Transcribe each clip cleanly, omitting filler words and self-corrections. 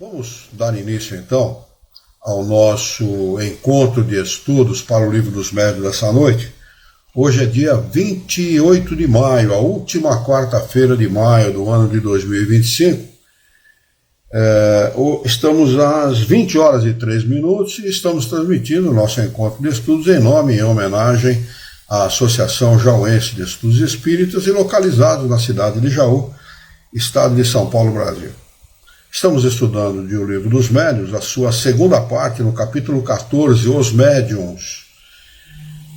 Vamos dar início, então, ao nosso encontro de estudos para o Livro dos Médiuns dessa noite. Hoje é dia 28 de maio, a última quarta-feira de maio do ano de 2025. Estamos às 20 horas e 3 minutos e estamos transmitindo o nosso encontro de estudos em nome e em homenagem à Associação Jauense de Estudos Espíritas e localizados na cidade de Jaú, estado de São Paulo, Brasil. Estamos estudando de O Livro dos Médiuns, a sua segunda parte, no capítulo 14, Os Médiuns.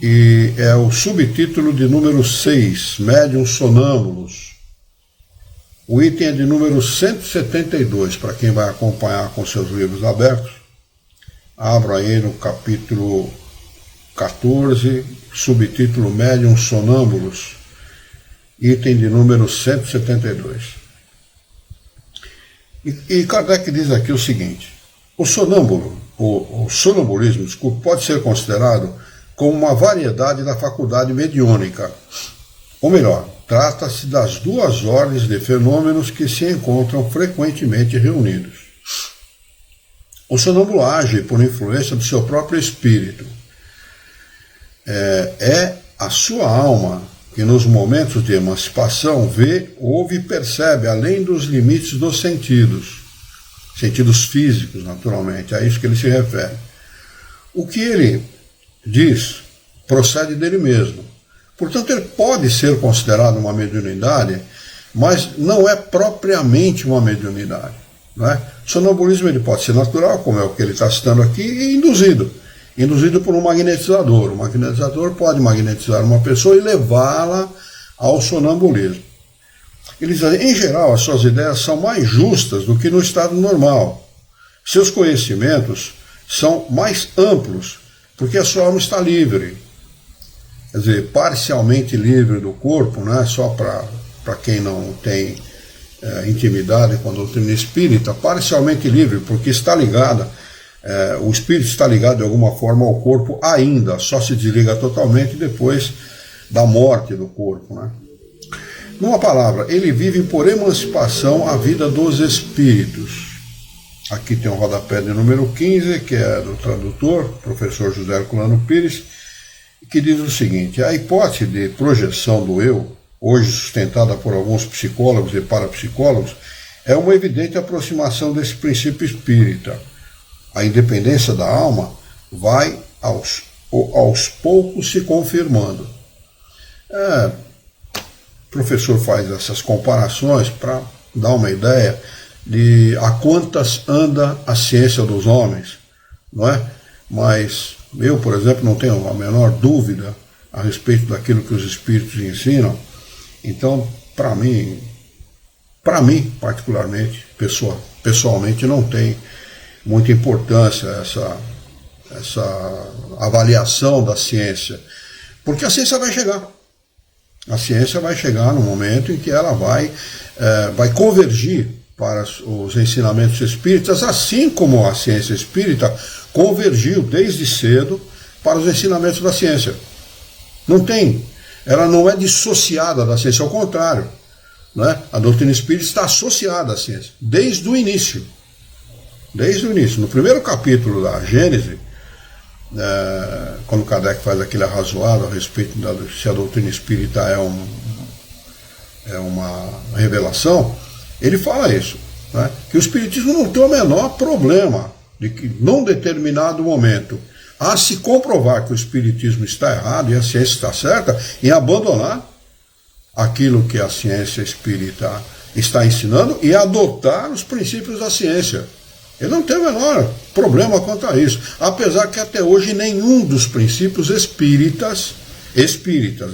E é o subtítulo de número 6, Médiuns Sonâmbulos. O item é de número 172, para quem vai acompanhar com seus livros abertos. Abra aí no capítulo 14, subtítulo Médiuns Sonâmbulos, item de número 172. E Kardec diz aqui o seguinte: o sonâmbulo, o sonambulismo, pode ser considerado como uma variedade da faculdade mediúnica. Ou melhor, trata-se das duas ordens de fenômenos que se encontram frequentemente reunidos. O sonâmbulo age por influência do seu próprio espírito. É a sua alma que nos momentos de emancipação vê, ouve e percebe além dos limites dos sentidos físicos, naturalmente, a isso que ele se refere. O que ele diz procede dele mesmo. Portanto, ele pode ser considerado uma mediunidade, mas não é propriamente uma mediunidade. Não é? O sonambulismo ele pode ser natural, como é o que ele está citando aqui, e induzido por um magnetizador. O magnetizador pode magnetizar uma pessoa e levá-la ao sonambulismo. Eles dizem, em geral, as suas ideias são mais justas do que no estado normal. Seus conhecimentos são mais amplos, porque a sua alma está livre. Quer dizer, parcialmente livre do corpo, né? Só para quem não tem intimidade com a doutrina espírita, parcialmente livre, porque está ligada. O espírito está ligado de alguma forma ao corpo ainda, só se desliga totalmente depois da morte do corpo, né? Numa palavra, ele vive por emancipação a vida dos espíritos. Aqui tem o rodapé de número 15, que é do tradutor, professor José Herculano Pires, que diz o seguinte: a hipótese de projeção do eu, hoje sustentada por alguns psicólogos e parapsicólogos, é uma evidente aproximação desse princípio espírita. A independência da alma vai aos poucos se confirmando. O professor faz essas comparações para dar uma ideia de a quantas anda a ciência dos homens, não é? Mas eu, por exemplo, não tenho a menor dúvida a respeito daquilo que os espíritos ensinam. Então, para mim particularmente, pessoalmente, não tem muita importância essa avaliação da ciência, porque a ciência vai chegar. A ciência vai chegar no momento em que ela vai convergir para os ensinamentos espíritas, assim como a ciência espírita convergiu desde cedo para os ensinamentos da ciência. Ela não é dissociada da ciência, ao contrário, né? A doutrina espírita está associada à ciência, desde o início. No primeiro capítulo da Gênese, quando Kardec faz aquele arrazoado a respeito se a doutrina espírita é uma revelação, ele fala isso, né? Que o espiritismo não tem o menor problema de que, num determinado momento, a se comprovar que o espiritismo está errado e a ciência está certa, em abandonar aquilo que a ciência espírita está ensinando e adotar os princípios da ciência. Ele não tem o menor problema quanto a isso, apesar que até hoje nenhum dos princípios espíritas,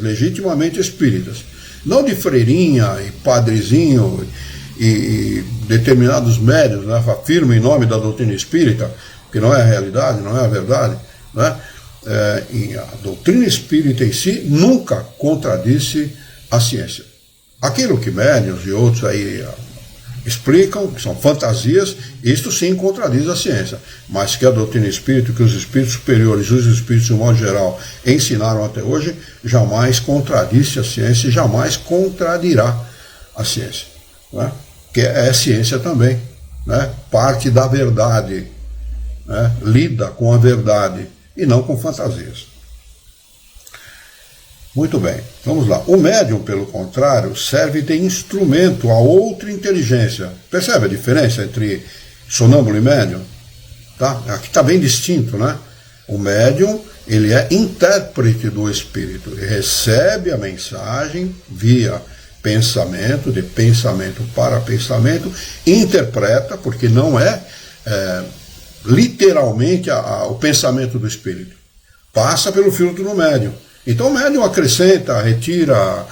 legitimamente espíritas, não de freirinha e padrezinho e determinados médiuns, né, afirmam em nome da doutrina espírita, que não é a realidade, não é a verdade, né? E a doutrina espírita em si nunca contradisse a ciência. Aquilo que médiuns e outros aí explicam, que são fantasias, isto sim contradiz a ciência, mas que a doutrina espírita, que os espíritos superiores e os espíritos de modo geral ensinaram até hoje, jamais contradisse a ciência e jamais contradirá a ciência, né? Que é ciência também, né, parte da verdade, né, lida com a verdade e não com fantasias. Muito bem, vamos lá. O médium, pelo contrário, serve de instrumento a outra inteligência. Percebe a diferença entre sonâmbulo e médium? Tá? Aqui está bem distinto, né? O médium, ele é intérprete do espírito, ele recebe a mensagem via pensamento, de pensamento para pensamento, interpreta, porque não é, literalmente o pensamento do espírito, passa pelo filtro do médium. Então o médium acrescenta, retira,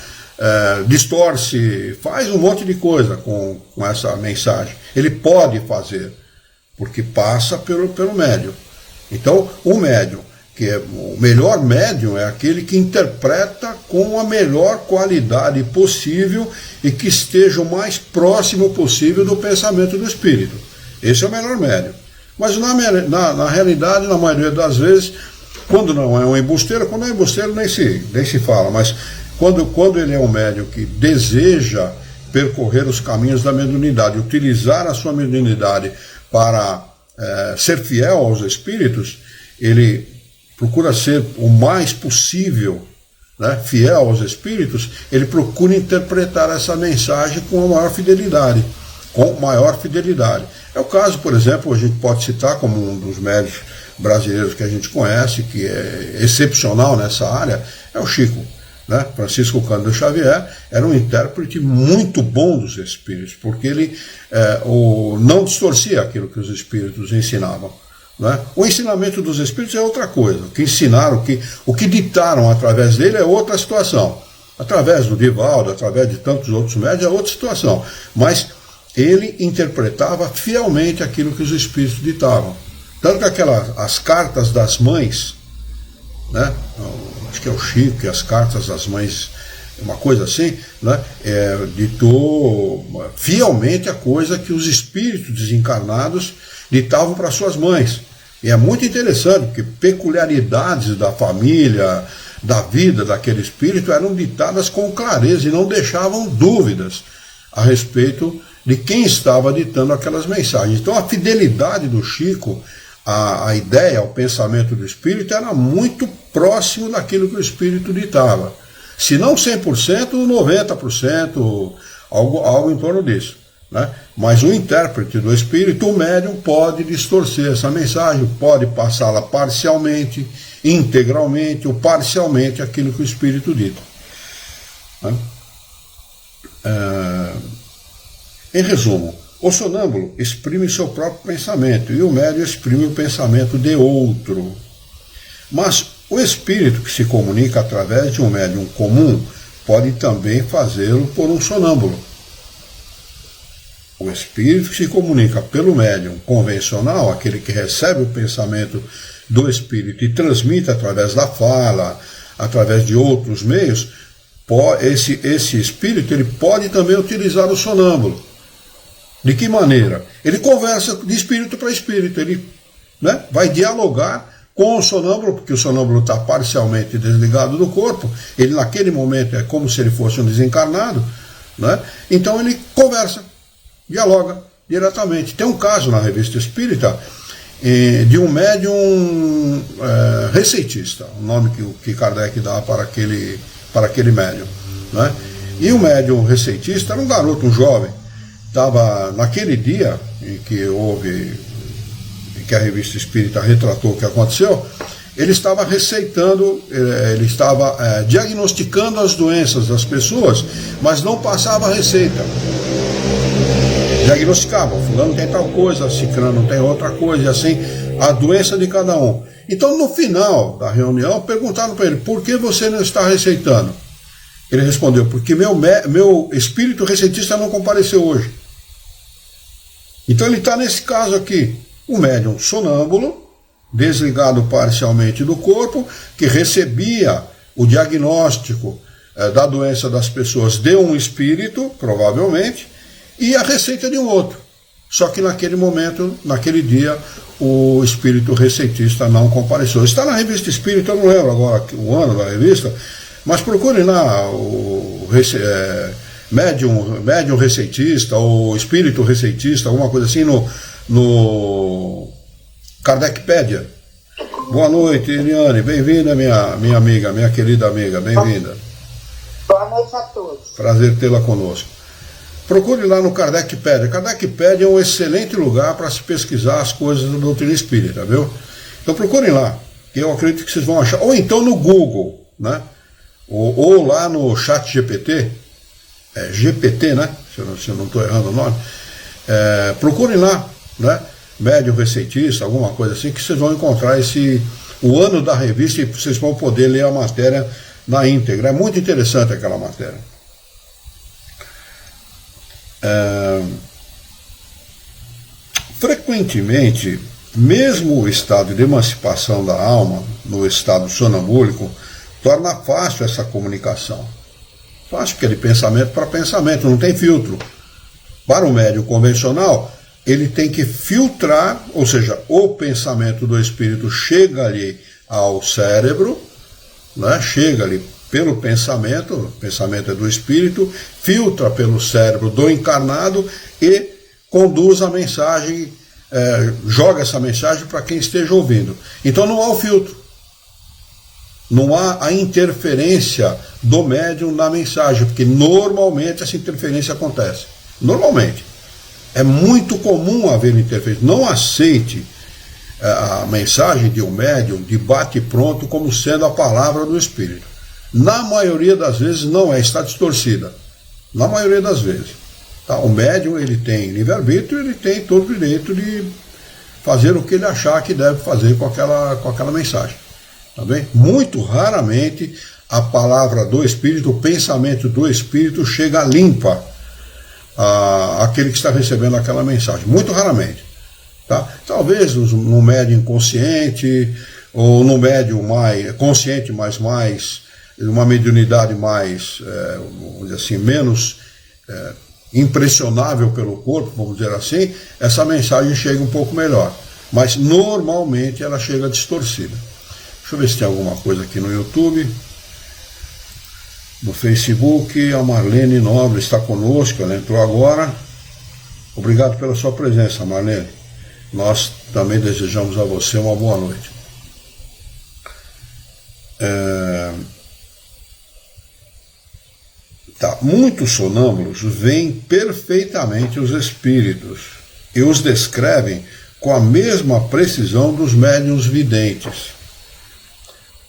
distorce, faz um monte de coisa com essa mensagem. Ele pode fazer, porque passa pelo médium. Então o médium, que é o melhor médium, é aquele que interpreta com a melhor qualidade possível e que esteja o mais próximo possível do pensamento do espírito. Esse é o melhor médium. Mas na realidade, na maioria das vezes, quando não é um embusteiro, quando é um embusteiro nem se fala, mas quando ele é um médium que deseja percorrer os caminhos da mediunidade, utilizar a sua mediunidade para ser fiel aos espíritos, ele procura ser o mais possível, né, fiel aos espíritos, ele procura interpretar essa mensagem com a maior fidelidade, É o caso, por exemplo, a gente pode citar como um dos médios brasileiros que a gente conhece, que é excepcional nessa área, é o Chico, né? Francisco Cândido Xavier era um intérprete muito bom dos espíritos, porque ele não distorcia aquilo que os espíritos ensinavam, né? O ensinamento dos espíritos é outra coisa, o que ensinaram, o que ditaram através dele é outra situação, através do Divaldo, através de tantos outros médios é outra situação, mas ele interpretava fielmente aquilo que os espíritos ditavam. Tanto que as cartas das mães, né, acho que é o Chico, e as cartas das mães, uma coisa assim, né, ditou fielmente a coisa que os espíritos desencarnados ditavam para suas mães. E é muito interessante, porque peculiaridades da família, da vida daquele espírito eram ditadas com clareza e não deixavam dúvidas a respeito de quem estava ditando aquelas mensagens. Então a fidelidade do Chico, a ideia, ao pensamento do espírito era muito próximo daquilo que o espírito ditava. Se não 100%, 90%, algo em torno disso, né? Mas o intérprete do espírito, o médium, pode distorcer essa mensagem, pode passá-la parcialmente, integralmente ou parcialmente aquilo que o espírito dita, né? Em resumo, o sonâmbulo exprime seu próprio pensamento e o médium exprime o pensamento de outro. Mas o espírito que se comunica através de um médium comum pode também fazê-lo por um sonâmbulo. O espírito que se comunica pelo médium convencional, aquele que recebe o pensamento do espírito e transmite através da fala, através de outros meios, esse espírito ele pode também utilizar o sonâmbulo. De que maneira? Ele conversa de espírito para espírito, ele, né, vai dialogar com o sonâmbulo, porque o sonâmbulo está parcialmente desligado do corpo, ele naquele momento é como se ele fosse um desencarnado, né? Então ele conversa, dialoga diretamente. Tem um caso na Revista Espírita de um médium receitista, o nome que Kardec dá para aquele médium, né? E o médium receitista era um garoto, um jovem, estava naquele dia em que que a Revista Espírita retratou o que aconteceu, ele estava receitando, ele estava diagnosticando as doenças das pessoas, mas não passava a receita. Diagnosticava, fulano tem tal coisa, ciclano tem outra coisa, e assim, a doença de cada um. Então, no final da reunião, perguntaram para ele, por que você não está receitando? Ele respondeu, porque meu espírito receitista não compareceu hoje. Então ele está nesse caso aqui, o médium sonâmbulo, desligado parcialmente do corpo, que recebia o diagnóstico da doença das pessoas de um espírito, provavelmente, e a receita de um outro. Só que naquele momento, naquele dia, o espírito receitista não compareceu. Está na Revista Espírita, eu não lembro agora o ano da revista, mas procure lá médium receitista ou espírito receitista, alguma coisa assim no Kardecpédia. Boa noite, Eliane, bem-vinda, minha amiga, minha querida amiga, bem-vinda. Boa noite a todos. Prazer tê-la conosco. Procure lá no Kardecpédia. Kardecpédia é um excelente lugar para se pesquisar as coisas da doutrina espírita, viu? Então procurem lá, que eu acredito que vocês vão achar. Ou então no Google, né? Ou lá no chat GPT, GPT, né? Se eu não estou errando o nome. Procurem lá, né? Médium receitista, alguma coisa assim, que vocês vão encontrar o ano da revista e vocês vão poder ler a matéria na íntegra. É muito interessante aquela matéria. Frequentemente, mesmo o estado de emancipação da alma, no estado sonambúlico, torna fácil essa comunicação. Fácil, porque é de pensamento para pensamento, não tem filtro. Para o médium convencional, ele tem que filtrar, ou seja, o pensamento do espírito chega ali ao cérebro, né, chega ali pelo pensamento, o pensamento é do espírito, filtra pelo cérebro do encarnado e conduz a mensagem, joga essa mensagem para quem esteja ouvindo. Então não há o filtro, não há a interferência do médium na mensagem, porque normalmente essa interferência acontece. Normalmente. É muito comum haver interferência. Não aceite a mensagem de um médium de bate-pronto como sendo a palavra do espírito. Na maioria das vezes não é, está distorcida. Na maioria das vezes. Tá? O médium ele tem livre-arbítrio, ele tem todo o direito de fazer o que ele achar que deve fazer com aquela mensagem. Tá bem? Muito raramente a palavra do espírito, o pensamento do espírito chega limpa àquele que está recebendo aquela mensagem. Muito raramente. Tá? Talvez no médium inconsciente, ou no médium mais consciente, mas mais uma mediunidade mais, vamos dizer assim, menos impressionável pelo corpo, vamos dizer assim, essa mensagem chega um pouco melhor. Mas normalmente ela chega distorcida. Deixa eu ver se tem alguma coisa aqui no YouTube. No Facebook, a Marlene Nobre está conosco, ela entrou agora. Obrigado pela sua presença, Marlene. Nós também desejamos a você uma boa noite. Muitos sonâmbulos veem perfeitamente os espíritos e os descrevem com a mesma precisão dos médiuns videntes.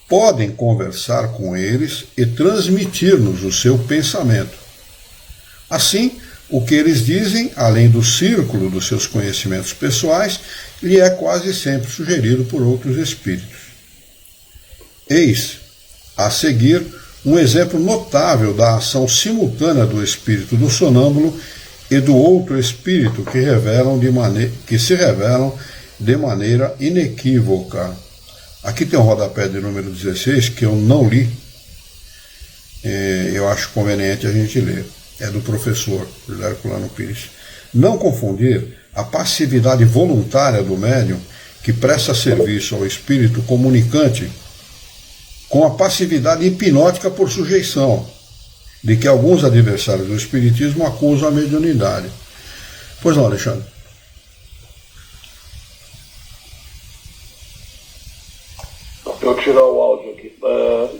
Podem conversar com eles e transmitir-nos o seu pensamento. Assim, o que eles dizem, além do círculo dos seus conhecimentos pessoais, lhe é quase sempre sugerido por outros espíritos. Eis, a seguir, um exemplo notável da ação simultânea do espírito do sonâmbulo e do outro espírito que se revelam de maneira inequívoca. Aqui tem o rodapé de número 16, que eu não li, eu acho conveniente a gente ler. É do professor José Herculano Pires. Não confundir a passividade voluntária do médium, que presta serviço ao espírito comunicante, com a passividade hipnótica por sujeição, de que alguns adversários do espiritismo acusam a mediunidade. Pois não, Alexandre? Deixa eu tirar o áudio aqui.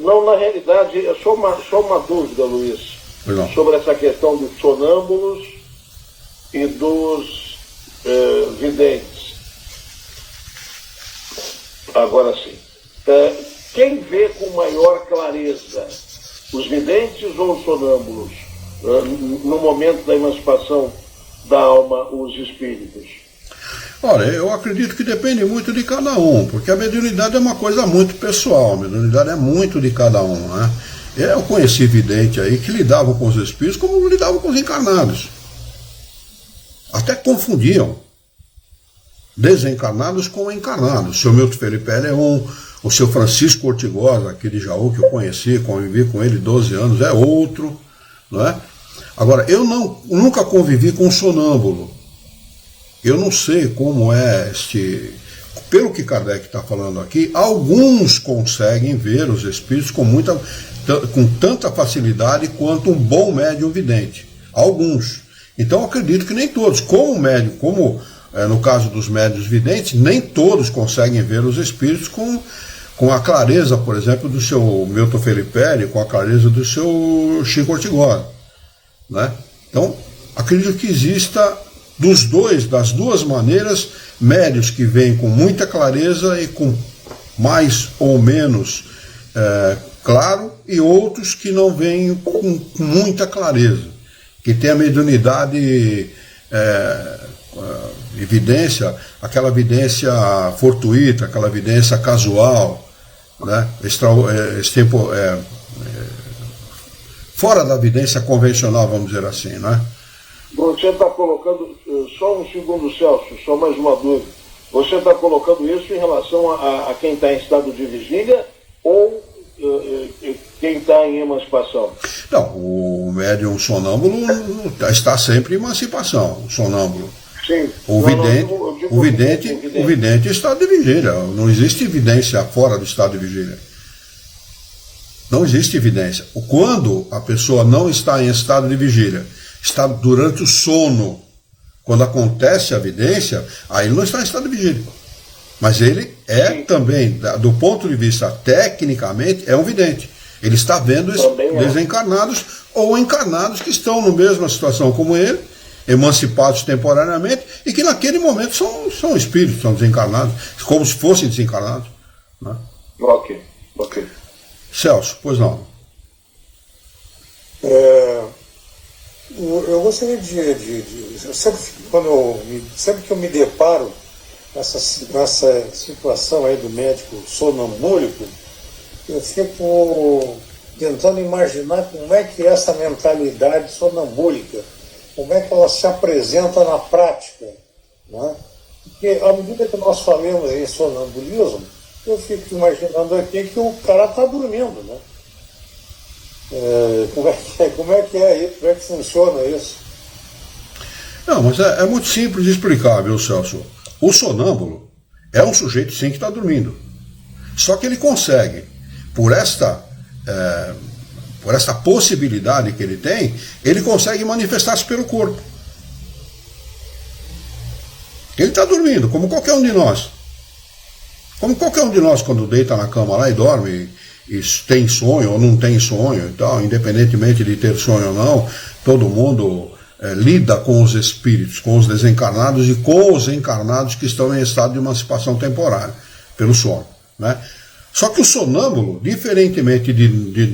Não, na realidade, é só uma dúvida, Luiz, sobre essa questão dos sonâmbulos e dos videntes. Agora sim. Quem vê com maior clareza, os videntes ou os sonâmbulos, no momento da emancipação da alma, os espíritos? Olha, eu acredito que depende muito de cada um, porque a mediunidade é uma coisa muito pessoal, a mediunidade é muito de cada um, né? Eu conheci vidente aí que lidavam com os espíritos como lidavam com os encarnados. Até confundiam desencarnados com encarnados. O seu Milton Felipe é um, o seu Francisco Ortigosa, aqui de Jaú, que eu conheci, convivi com ele 12 anos, é outro, não é? Agora, eu nunca convivi com um sonâmbulo. Eu não sei como é pelo que Kardec está falando aqui, alguns conseguem ver os espíritos com tanta facilidade quanto um bom médium vidente. Alguns. Então acredito que nem todos. No caso dos médiuns videntes, nem todos conseguem ver os espíritos com a clareza, por exemplo, do seu Milton Felipe, com a clareza do seu Chico Ortigona, né? Então, acredito que exista das duas maneiras, médiuns que veem com muita clareza e com mais ou menos claro, e outros que não veem com muita clareza, que tem a mediunidade evidência, aquela evidência fortuita, aquela evidência casual, né? Fora da evidência convencional, vamos dizer assim, né? Você está colocando, só um segundo, Celso, só mais uma dúvida. Você está colocando isso em relação a quem está em estado de vigília ou quem está em emancipação? Não, o médium sonâmbulo está sempre em emancipação, o sonâmbulo. Sim. O vidente está de vigília. Não existe evidência fora do estado de vigília. Não existe evidência. Quando a pessoa não está em estado de vigília, está durante o sono, quando acontece a evidência, aí ele não está em estado de vigília. Mas ele também, do ponto de vista tecnicamente, é um vidente. Ele está vendo desencarnados ou encarnados que estão na mesma situação como ele, emancipados temporariamente, e que naquele momento são espíritos, são desencarnados, como se fossem desencarnados, né? Ok. Celso, pois não. Eu gostaria sempre que eu me deparo nessa situação aí do médico sonambúlico, eu fico tentando imaginar como é que é essa mentalidade sonambúlica, como é que ela se apresenta na prática, né? Porque à medida que nós falamos em sonambulismo, eu fico imaginando aqui que o cara está dormindo, né? Como é que é isso? Como é que funciona isso? Não, mas é muito simples de explicar, viu, Celso? O sonâmbulo é um sujeito, sim, que está dormindo. Só que ele consegue, por esta possibilidade que ele tem, ele consegue manifestar-se pelo corpo. Ele está dormindo, como qualquer um de nós. Como qualquer um de nós, quando deita na cama lá e dorme, e tem sonho ou não tem sonho e tal, independentemente de ter sonho ou não, todo mundo lida com os espíritos, com os desencarnados e com os encarnados que estão em estado de emancipação temporária, pelo sono, né? Só que o sonâmbulo, diferentemente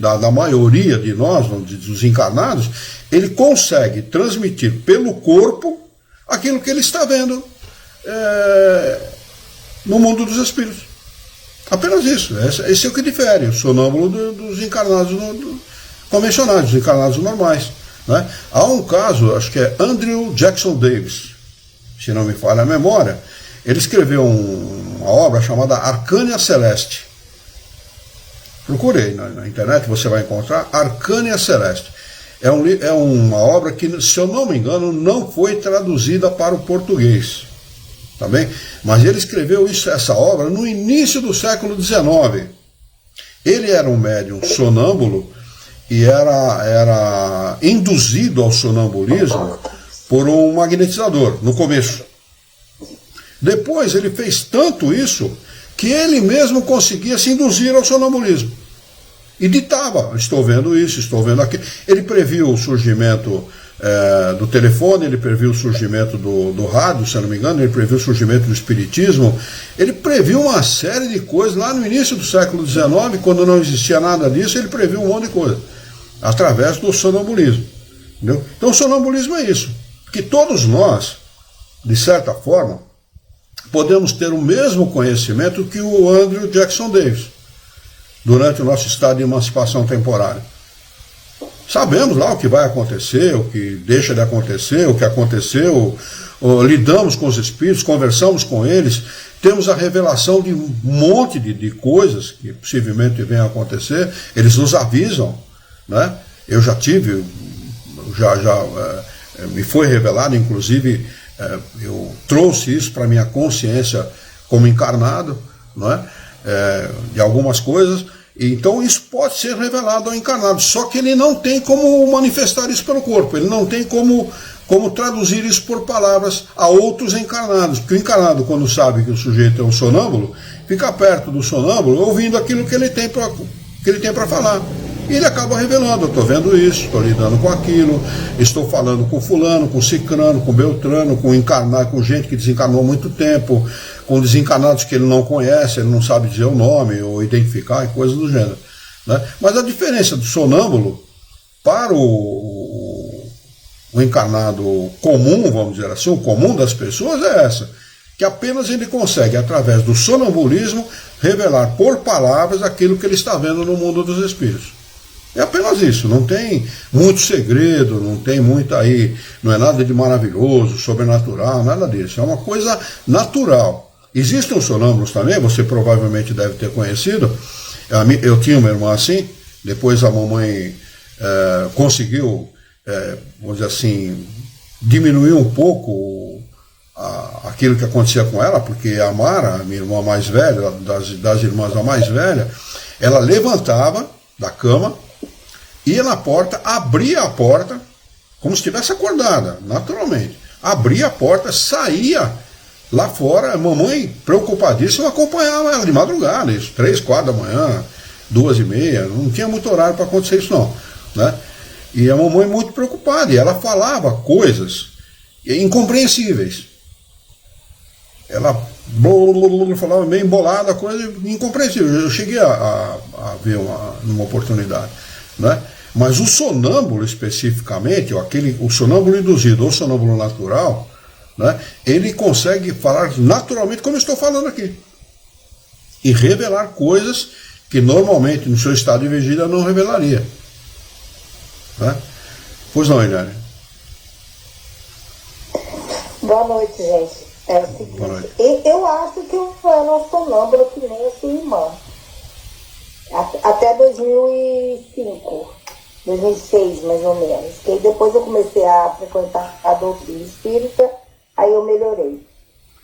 da maioria de nós, dos encarnados, ele consegue transmitir pelo corpo aquilo que ele está vendo no mundo dos espíritos. Apenas isso. Esse é o que difere o sonâmbulo dos encarnados convencionais, dos encarnados normais, né? Há um caso, acho que é Andrew Jackson Davis, se não me falha a memória, ele escreveu uma obra chamada Arcânia Celeste. Procurei na internet, você vai encontrar Arcânia Celeste. É uma obra que, se eu não me engano, não foi traduzida para o português. Tá bem? Mas ele escreveu essa obra no início do século XIX. Ele era um médium sonâmbulo e era induzido ao sonambulismo por um magnetizador, no começo. Depois ele fez tanto isso que ele mesmo conseguia se induzir ao sonambulismo. E ditava, estou vendo isso, estou vendo aquilo. Ele previu o surgimento do telefone, ele previu o surgimento do rádio, se eu não me engano, ele previu o surgimento do espiritismo, ele previu uma série de coisas lá no início do século XIX, quando não existia nada disso, ele previu um monte de coisa, através do sonambulismo. Entendeu? Então o sonambulismo é isso, que todos nós, de certa forma, podemos ter o mesmo conhecimento que o Andrew Jackson Davis, durante o nosso estado de emancipação temporária. Sabemos lá o que vai acontecer, o que deixa de acontecer, o que aconteceu, lidamos com os espíritos, conversamos com eles, temos a revelação de um monte de coisas que possivelmente venham a acontecer, eles nos avisam, né? Eu já tive, me foi revelado, inclusive eu trouxe isso para a minha consciência como encarnado, não é? De algumas coisas. Então isso pode ser revelado ao encarnado, só que ele não tem como manifestar isso pelo corpo, ele não tem como traduzir isso por palavras a outros encarnados, porque o encarnado, quando sabe que o sujeito é um sonâmbulo, fica perto do sonâmbulo ouvindo aquilo que ele tem para falar. E ele acaba revelando: eu estou vendo isso, estou lidando com aquilo, estou falando com fulano, com cicrano, com beltrano, com encarnado, com gente que desencarnou há muito tempo, com desencarnados que ele não conhece, ele não sabe dizer o nome ou identificar e coisas do gênero, né? Mas a diferença do sonâmbulo para o encarnado comum, vamos dizer assim, o comum das pessoas é essa, que apenas ele consegue, através do sonambulismo, revelar por palavras aquilo que ele está vendo no mundo dos espíritos. É apenas isso, não tem muito segredo, não tem muito aí, não é nada de maravilhoso, sobrenatural, nada disso, é uma coisa natural. Existem os sonâmbulos também, você provavelmente deve ter conhecido. Eu tinha uma irmã assim, depois a mamãe conseguiu, vamos dizer assim, diminuir um pouco aquilo que acontecia com ela, porque a Mara, minha irmã mais velha, das irmãs a mais velha, ela levantava da cama, ia na porta, abria a porta, como se estivesse acordada, naturalmente. Abria a porta, saía lá fora, a mamãe, preocupadíssima, acompanhava ela de madrugada, isso, 3, 4 da manhã, 2h30, não tinha muito horário para acontecer isso não, né? E a mamãe muito preocupada, e ela falava coisas incompreensíveis. Ela falava meio embolada, coisa incompreensível. Eu cheguei a ver numa oportunidade, né? Mas o sonâmbulo especificamente, o sonâmbulo induzido ou sonâmbulo natural, né, ele consegue falar naturalmente como eu estou falando aqui e revelar coisas que normalmente no seu estado de vigília não revelaria, né? Pois não, Eliane? Boa noite, gente. É o seguinte, boa noite. Eu acho que eu era um sonâmbulo que nem a sua irmã. Até 2005, 2006 mais ou menos. E depois eu comecei a frequentar a doutrina espírita, aí eu melhorei.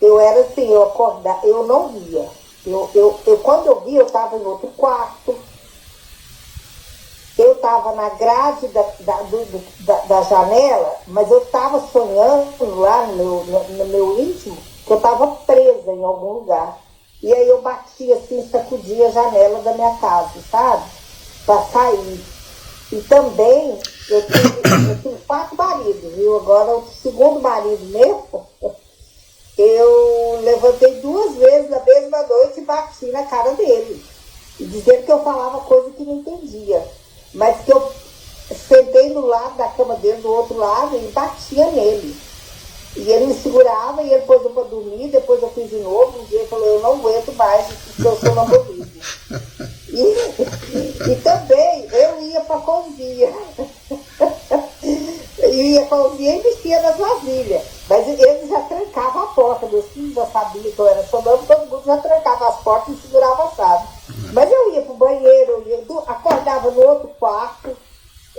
Eu era assim, eu acordava, eu não via. Quando eu via, eu estava em outro quarto. Eu estava na grade da janela, mas eu estava sonhando lá no meu íntimo que eu estava presa em algum lugar. E aí eu batia assim, sacudia a janela da minha casa, sabe? Para sair. E também, eu tive 4 maridos, viu? Agora o segundo marido meu, eu levantei 2 vezes na mesma noite e bati na cara dele. E dizendo que eu falava coisa que não entendia. Mas que eu sentei do lado da cama dele, do outro lado, e batia nele. E ele me segurava e ele pôs eu para dormir, depois eu fiz de novo, um dia ele falou: eu não aguento mais, porque eu sou sonambulismo. E também eu ia para a cozinha. Eu ia para a cozinha e mexia nas vasilhas. Mas eles já trancavam a porta, meus filhos já sabiam que eu era sonâmbulo, todo mundo já trancava as portas e segurava a chave. Mas eu ia para o banheiro, acordava no outro quarto,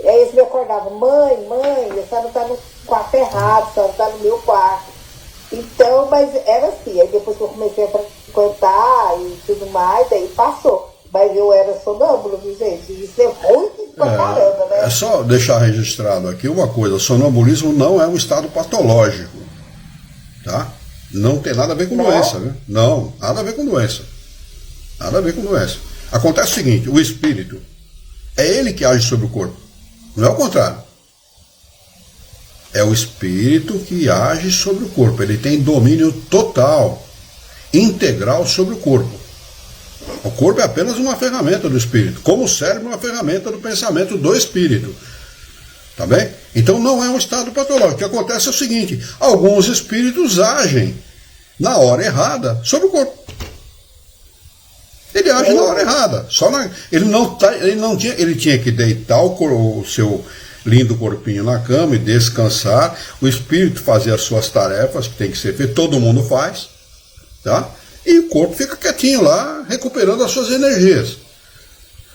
aí eles me acordavam: mãe, a senhora está no quarto errado, a senhora está no meu quarto. Então, mas era assim, aí depois que eu comecei a frequentar e tudo mais, aí passou. Mas eu era sonâmbulo, viu, gente? Isso é ruim pra caramba, né? É só deixar registrado aqui uma coisa: sonambulismo não é um estado patológico, tá? Não tem nada a ver com doença, viu? Não, nada a ver com doença. Nada a ver com doença. Acontece o seguinte: o espírito é ele que age sobre o corpo, não é o contrário. É o espírito que age sobre o corpo. Ele tem domínio total, integral sobre o corpo. O corpo é apenas uma ferramenta do espírito, como o cérebro é uma ferramenta do pensamento do espírito. Tá bem? Então não é um estado patológico. O que acontece é o seguinte: alguns espíritos agem na hora errada sobre o corpo. Ele age na hora errada. Ele tinha que deitar o seu lindo corpinho na cama e descansar. O espírito fazer as suas tarefas que tem que ser feito, todo mundo faz, tá? E o corpo fica quietinho lá, recuperando as suas energias.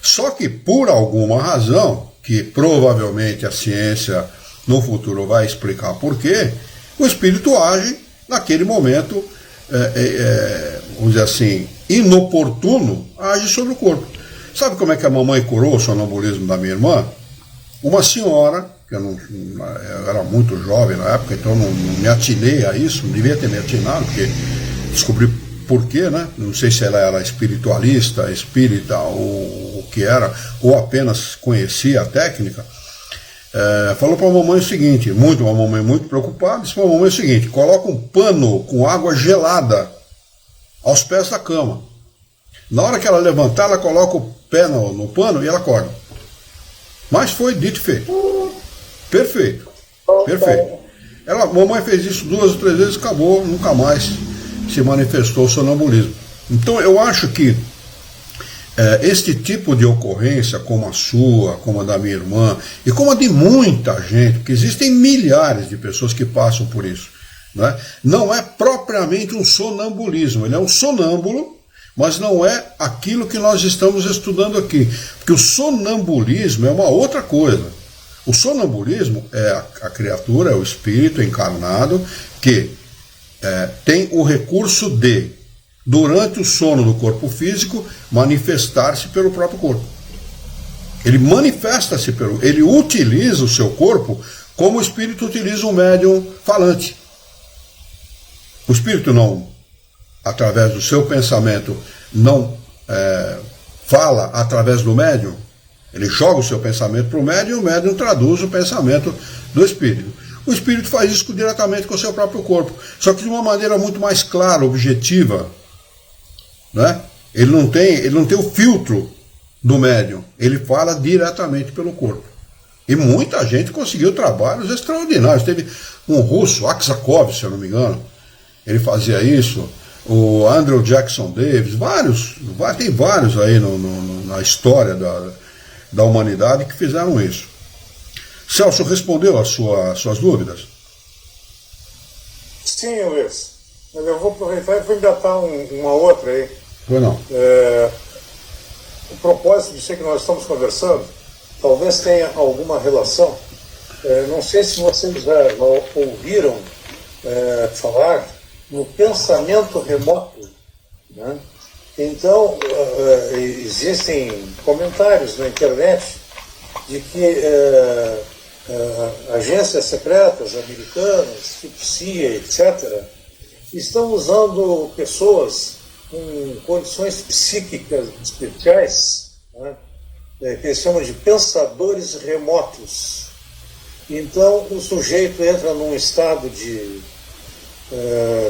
Só que por alguma razão, que provavelmente a ciência no futuro vai explicar por quê, o espírito age naquele momento, vamos dizer assim, inoportuno, age sobre o corpo. Sabe como é que a mamãe curou o sonambulismo da minha irmã? Uma senhora, que eu era muito jovem na época, então não me atinei a isso, não devia ter me atinado, porque descobri por quê, né? Não sei se ela era espiritualista, espírita, ou o que era, ou apenas conhecia a técnica. Falou para a mamãe o seguinte, uma mamãe muito preocupada, disse para a mamãe o seguinte: coloca um pano com água gelada aos pés da cama. Na hora que ela levantar, ela coloca o pé no pano e ela acorda. Mas foi dito e feito. Perfeito. Perfeito. A mamãe fez isso 2 ou 3 vezes, acabou, nunca mais se manifestou o sonambulismo. Então eu acho que este tipo de ocorrência, como a sua, como a da minha irmã, e como a de muita gente, porque existem milhares de pessoas que passam por isso, né? Não é propriamente um sonambulismo, ele é um sonâmbulo, mas não é aquilo que nós estamos estudando aqui, porque o sonambulismo é uma outra coisa. O sonambulismo é a criatura, é o espírito encarnado que tem o recurso de, durante o sono do corpo físico, manifestar-se pelo próprio corpo. Ele manifesta-se ele utiliza o seu corpo como o espírito utiliza um médium falante. O espírito não, através do seu pensamento, não fala através do médium. Ele joga o seu pensamento para o médium e o médium traduz o pensamento do espírito. O espírito faz isso diretamente com o seu próprio corpo, só que de uma maneira muito mais clara, objetiva, né? Ele não tem o filtro do médium, ele fala diretamente pelo corpo. E muita gente conseguiu trabalhos extraordinários. Teve um russo, Aksakov, se eu não me engano, ele fazia isso, o Andrew Jackson Davis, tem vários aí na história da humanidade que fizeram isso. Celso, respondeu às suas dúvidas? Sim, Luiz. Eu vou aproveitar e vou engatar uma outra aí. Pois não. O propósito disso que nós estamos conversando talvez tenha alguma relação. Não sei se vocês já ouviram falar no pensamento remoto, né? Então, existem comentários na internet de que agências secretas americanas, tipo CIA, etc., estão usando pessoas com condições psíquicas especiais, né, que eles chamam de pensadores remotos. Então, o sujeito entra num estado de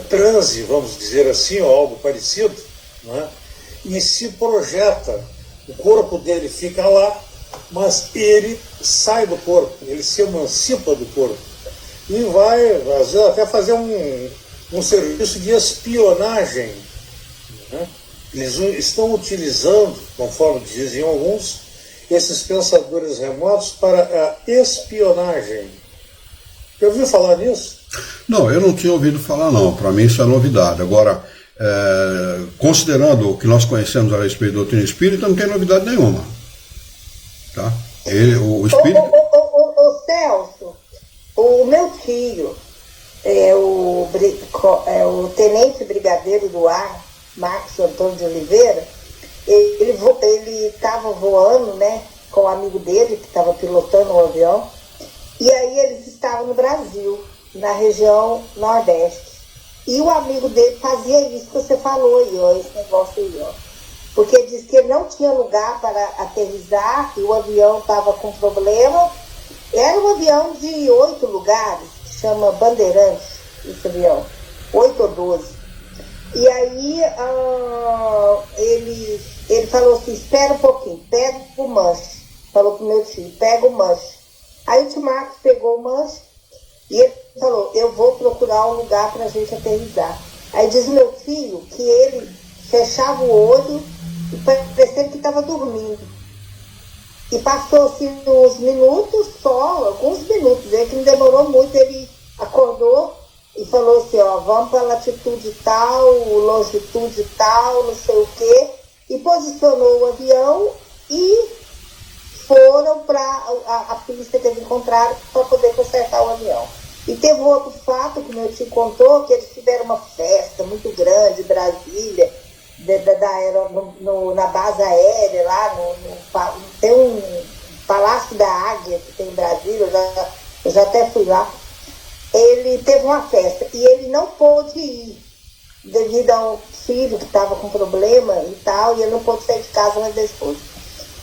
transe, vamos dizer assim, ou algo parecido, né, e se projeta. O corpo dele fica lá, mas ele sai do corpo, ele se emancipa do corpo e vai, às vezes, até fazer um serviço de espionagem, né? Eles estão utilizando, conforme dizem alguns, esses pensadores remotos para a espionagem. Já ouviu falar nisso? Não, eu não tinha ouvido falar não, para mim isso é novidade. Agora, considerando o que nós conhecemos a respeito da doutrina espírita, não tem novidade nenhuma. Tá? O espírito... Ô Celso, o meu tio, o tenente brigadeiro do ar, Marcos Antônio de Oliveira, ele estava voando, né, com um amigo dele, que estava pilotando um avião, e aí eles estavam no Brasil, na região Nordeste. E o amigo dele fazia isso que você falou aí, ó, esse negócio aí, ó. Porque disse que ele não tinha lugar para aterrissar, que o avião estava com problema. Era um avião de 8 lugares, que chama Bandeirantes, esse avião, 8 ou 12. E aí ele falou assim, espera um pouquinho, pega o manche. Falou pro meu tio, pega o manche. Aí o tio Marcos pegou o manche e ele falou, eu vou procurar um lugar para a gente aterrissar. Aí diz meu filho que ele fechava o olho e parecendo que estava dormindo. E passou-se uns minutos só, alguns minutos, que não demorou muito, ele acordou e falou assim, ó, vamos para latitude tal, longitude tal, não sei o quê, e posicionou o avião e foram para a pista que eles encontraram para poder consertar o avião. E teve outro fato que meu tio contou, que eles tiveram uma festa muito grande em Brasília, na base aérea, lá tem um Palácio da Águia que tem em Brasília, eu já até fui lá. Ele teve uma festa e ele não pôde ir devido ao filho que estava com problema e tal, e ele não pôde sair de casa mais da esposa.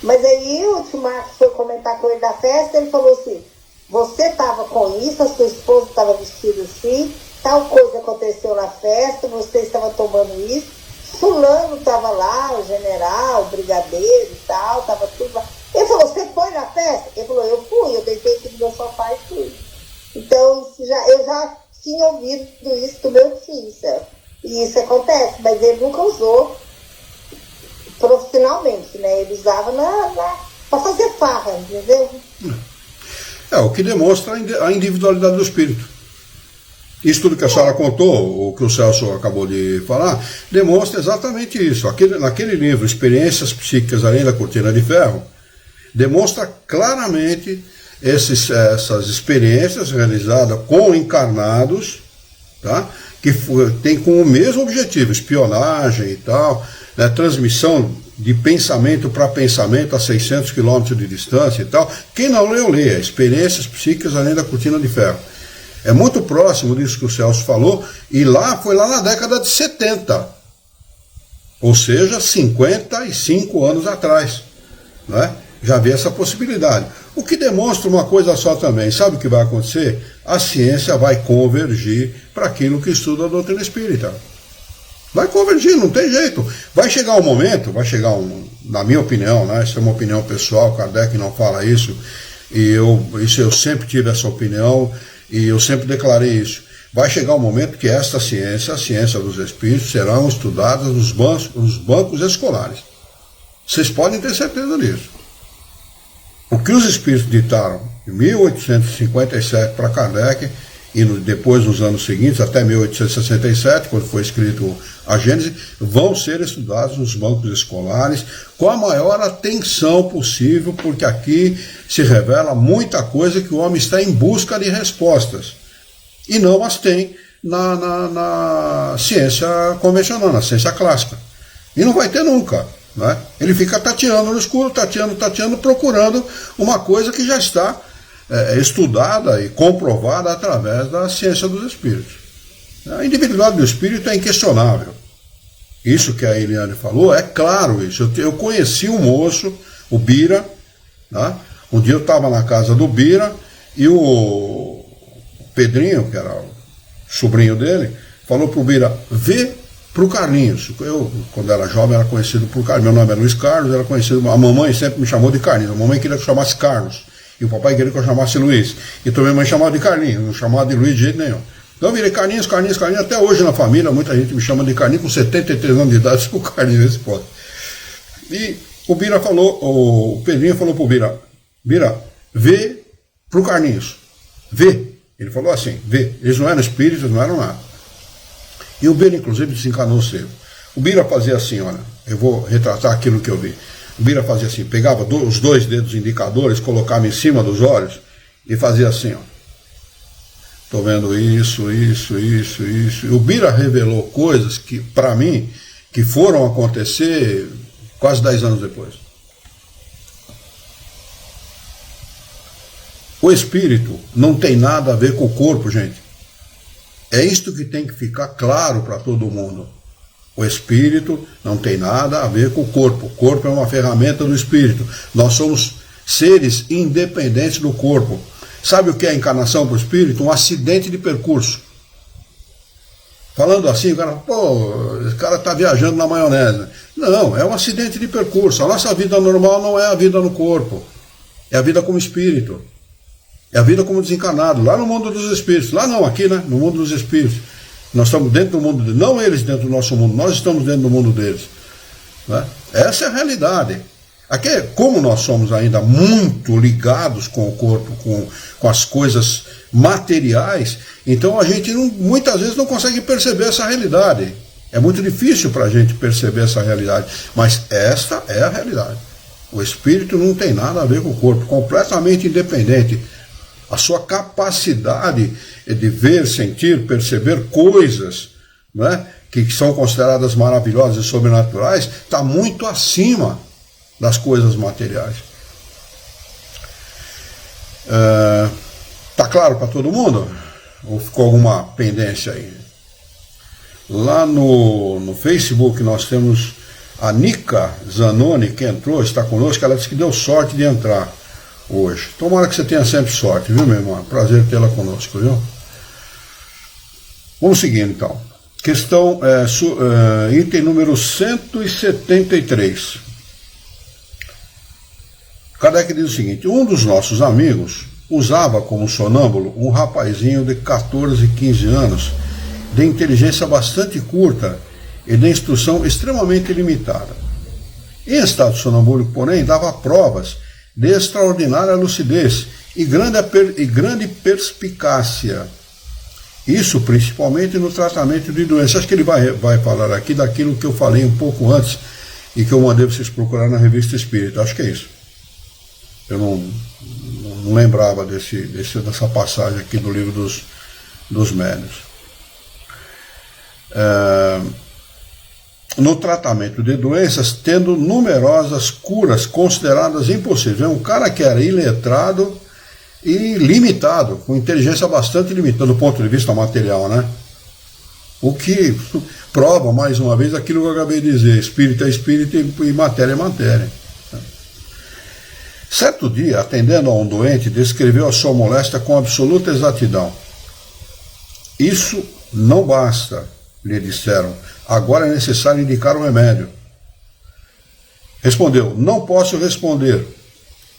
Mas aí o tio Marcos foi comentar com ele da festa, ele falou assim: você estava com isso, a sua esposa estava vestida assim, tal coisa aconteceu na festa, você estava tomando isso, fulano estava lá, o general, o brigadeiro e tal, estava tudo lá. Ele falou: você foi na festa? Ele falou: eu fui, eu deitei aqui no meu sofá e fui. Então eu já tinha ouvido isso do meu tio, certo? E isso acontece, mas ele nunca usou profissionalmente, né? Ele usava para fazer farra, entendeu? O que demonstra a individualidade do espírito. Isso tudo que a senhora contou, o que o Celso acabou de falar, demonstra exatamente isso. Naquele livro, Experiências Psíquicas Além da Cortina de Ferro, demonstra claramente essas experiências realizadas com encarnados, tá? Que tem com o mesmo objetivo, espionagem e tal, né? Transmissão de pensamento para pensamento a 600 quilômetros de distância e tal. Quem não leu, leia. Experiências Psíquicas Além da Cortina de Ferro. É muito próximo disso que o Celso falou, e foi lá na década de 70, ou seja, 55 anos atrás, né? Já havia essa possibilidade. O que demonstra uma coisa só também: sabe o que vai acontecer? A ciência vai convergir para aquilo que estuda a doutrina espírita. Vai convergir, não tem jeito. Vai chegar um momento, na minha opinião, né? Isso é uma opinião pessoal, Kardec não fala isso, e eu sempre tive essa opinião, e eu sempre declarei isso. Vai chegar um momento que esta ciência, a ciência dos espíritos, serão estudadas nos bancos escolares. Vocês podem ter certeza disso. O que os espíritos ditaram em 1857 para Kardec, e depois nos anos seguintes, até 1867, quando foi escrito a Gênese, vão ser estudados nos bancos escolares com a maior atenção possível, porque aqui se revela muita coisa que o homem está em busca de respostas, e não as tem na ciência convencional, na ciência clássica. E não vai ter nunca. Né? Ele fica tateando no escuro, tateando, procurando uma coisa que já está estudada e comprovada através da ciência dos espíritos. A individualidade do espírito é inquestionável. Isso que a Eliane falou, é claro isso. Eu conheci um moço, o Bira, né? Um dia eu estava na casa do Bira e o Pedrinho, que era o sobrinho dele, falou para o Bira: vê para o Carlinhos. Eu, quando era jovem, era conhecido por Carlinhos. Meu nome é Luiz Carlos, era conhecido. A mamãe sempre me chamou de Carlinhos. A mamãe queria que eu chamasse Carlos. E o papai queria que eu chamasse Luiz. Então minha mãe chamava de Carlinhos, não chamava de Luiz de jeito nenhum. Então eu virei Carlinhos. Até hoje na família, muita gente me chama de Carlinhos, com 73 anos de idade, o Carlinhos nesse ponto. E o Bira falou, o Pedrinho falou pro Bira: Bira, vê pro Carlinhos. Vê. Ele falou assim: vê. Eles não eram espíritos, não eram nada. E o Bira, inclusive, desencanou cedo. O Bira fazia assim, olha, eu vou retratar aquilo que eu vi. O Bira fazia assim, pegava os 2 dedos indicadores, colocava em cima dos olhos e fazia assim, ó. Estou vendo isso. E o Bira revelou coisas que, para mim, que foram acontecer quase 10 anos depois. O espírito não tem nada a ver com o corpo, gente. É isto que tem que ficar claro para todo mundo. O espírito não tem nada a ver com o corpo. O corpo é uma ferramenta do espírito. Nós somos seres independentes do corpo. Sabe o que é a encarnação para o espírito? Um acidente de percurso. Falando assim, o cara, esse cara está viajando na maionese. Não, é um acidente de percurso. A nossa vida normal não é a vida no corpo. É a vida como espírito. É a vida como desencarnado, lá no mundo dos espíritos. Lá não, aqui, né? No mundo dos espíritos. Nós estamos dentro do mundo deles, não eles dentro do nosso mundo, nós estamos dentro do mundo deles. Né? Essa é a realidade. Aqui, como nós somos ainda muito ligados com o corpo, com as coisas materiais, então a gente muitas vezes não consegue perceber essa realidade. É muito difícil para a gente perceber essa realidade, mas esta é a realidade. O espírito não tem nada a ver com o corpo, completamente independente. A sua capacidade de ver, sentir, perceber coisas, né, que são consideradas maravilhosas e sobrenaturais, está muito acima das coisas materiais. Tá claro para todo mundo? Ou ficou alguma pendência aí? Lá no Facebook nós temos a Nica Zanoni, que entrou, está conosco. Ela disse que deu sorte de entrar hoje. Tomara que você tenha sempre sorte, viu, meu irmão? Prazer tê-la conosco, viu? Vamos seguir, então. Questão, item número 173. Kardec diz o seguinte: um dos nossos amigos usava como sonâmbulo um rapazinho de 14, 15 anos, de inteligência bastante curta e de instrução extremamente limitada. Em estado sonambúlico, porém, dava provas de extraordinária lucidez e grande perspicácia. Isso principalmente no tratamento de doenças. Acho que ele vai falar aqui daquilo que eu falei um pouco antes e que eu mandei vocês procurar na Revista Espírita. Acho que é isso. Eu não lembrava dessa passagem aqui do livro dos médiuns. No tratamento de doenças, tendo numerosas curas consideradas impossíveis. É um cara que era iletrado e limitado, com inteligência bastante limitada do ponto de vista material, né? O que prova, mais uma vez, aquilo que eu acabei de dizer: espírito é espírito e matéria é matéria. Certo dia, atendendo a um doente, descreveu a sua moléstia com absoluta exatidão. Isso não basta, lhe disseram. Agora é necessário indicar um remédio. Respondeu: não posso responder.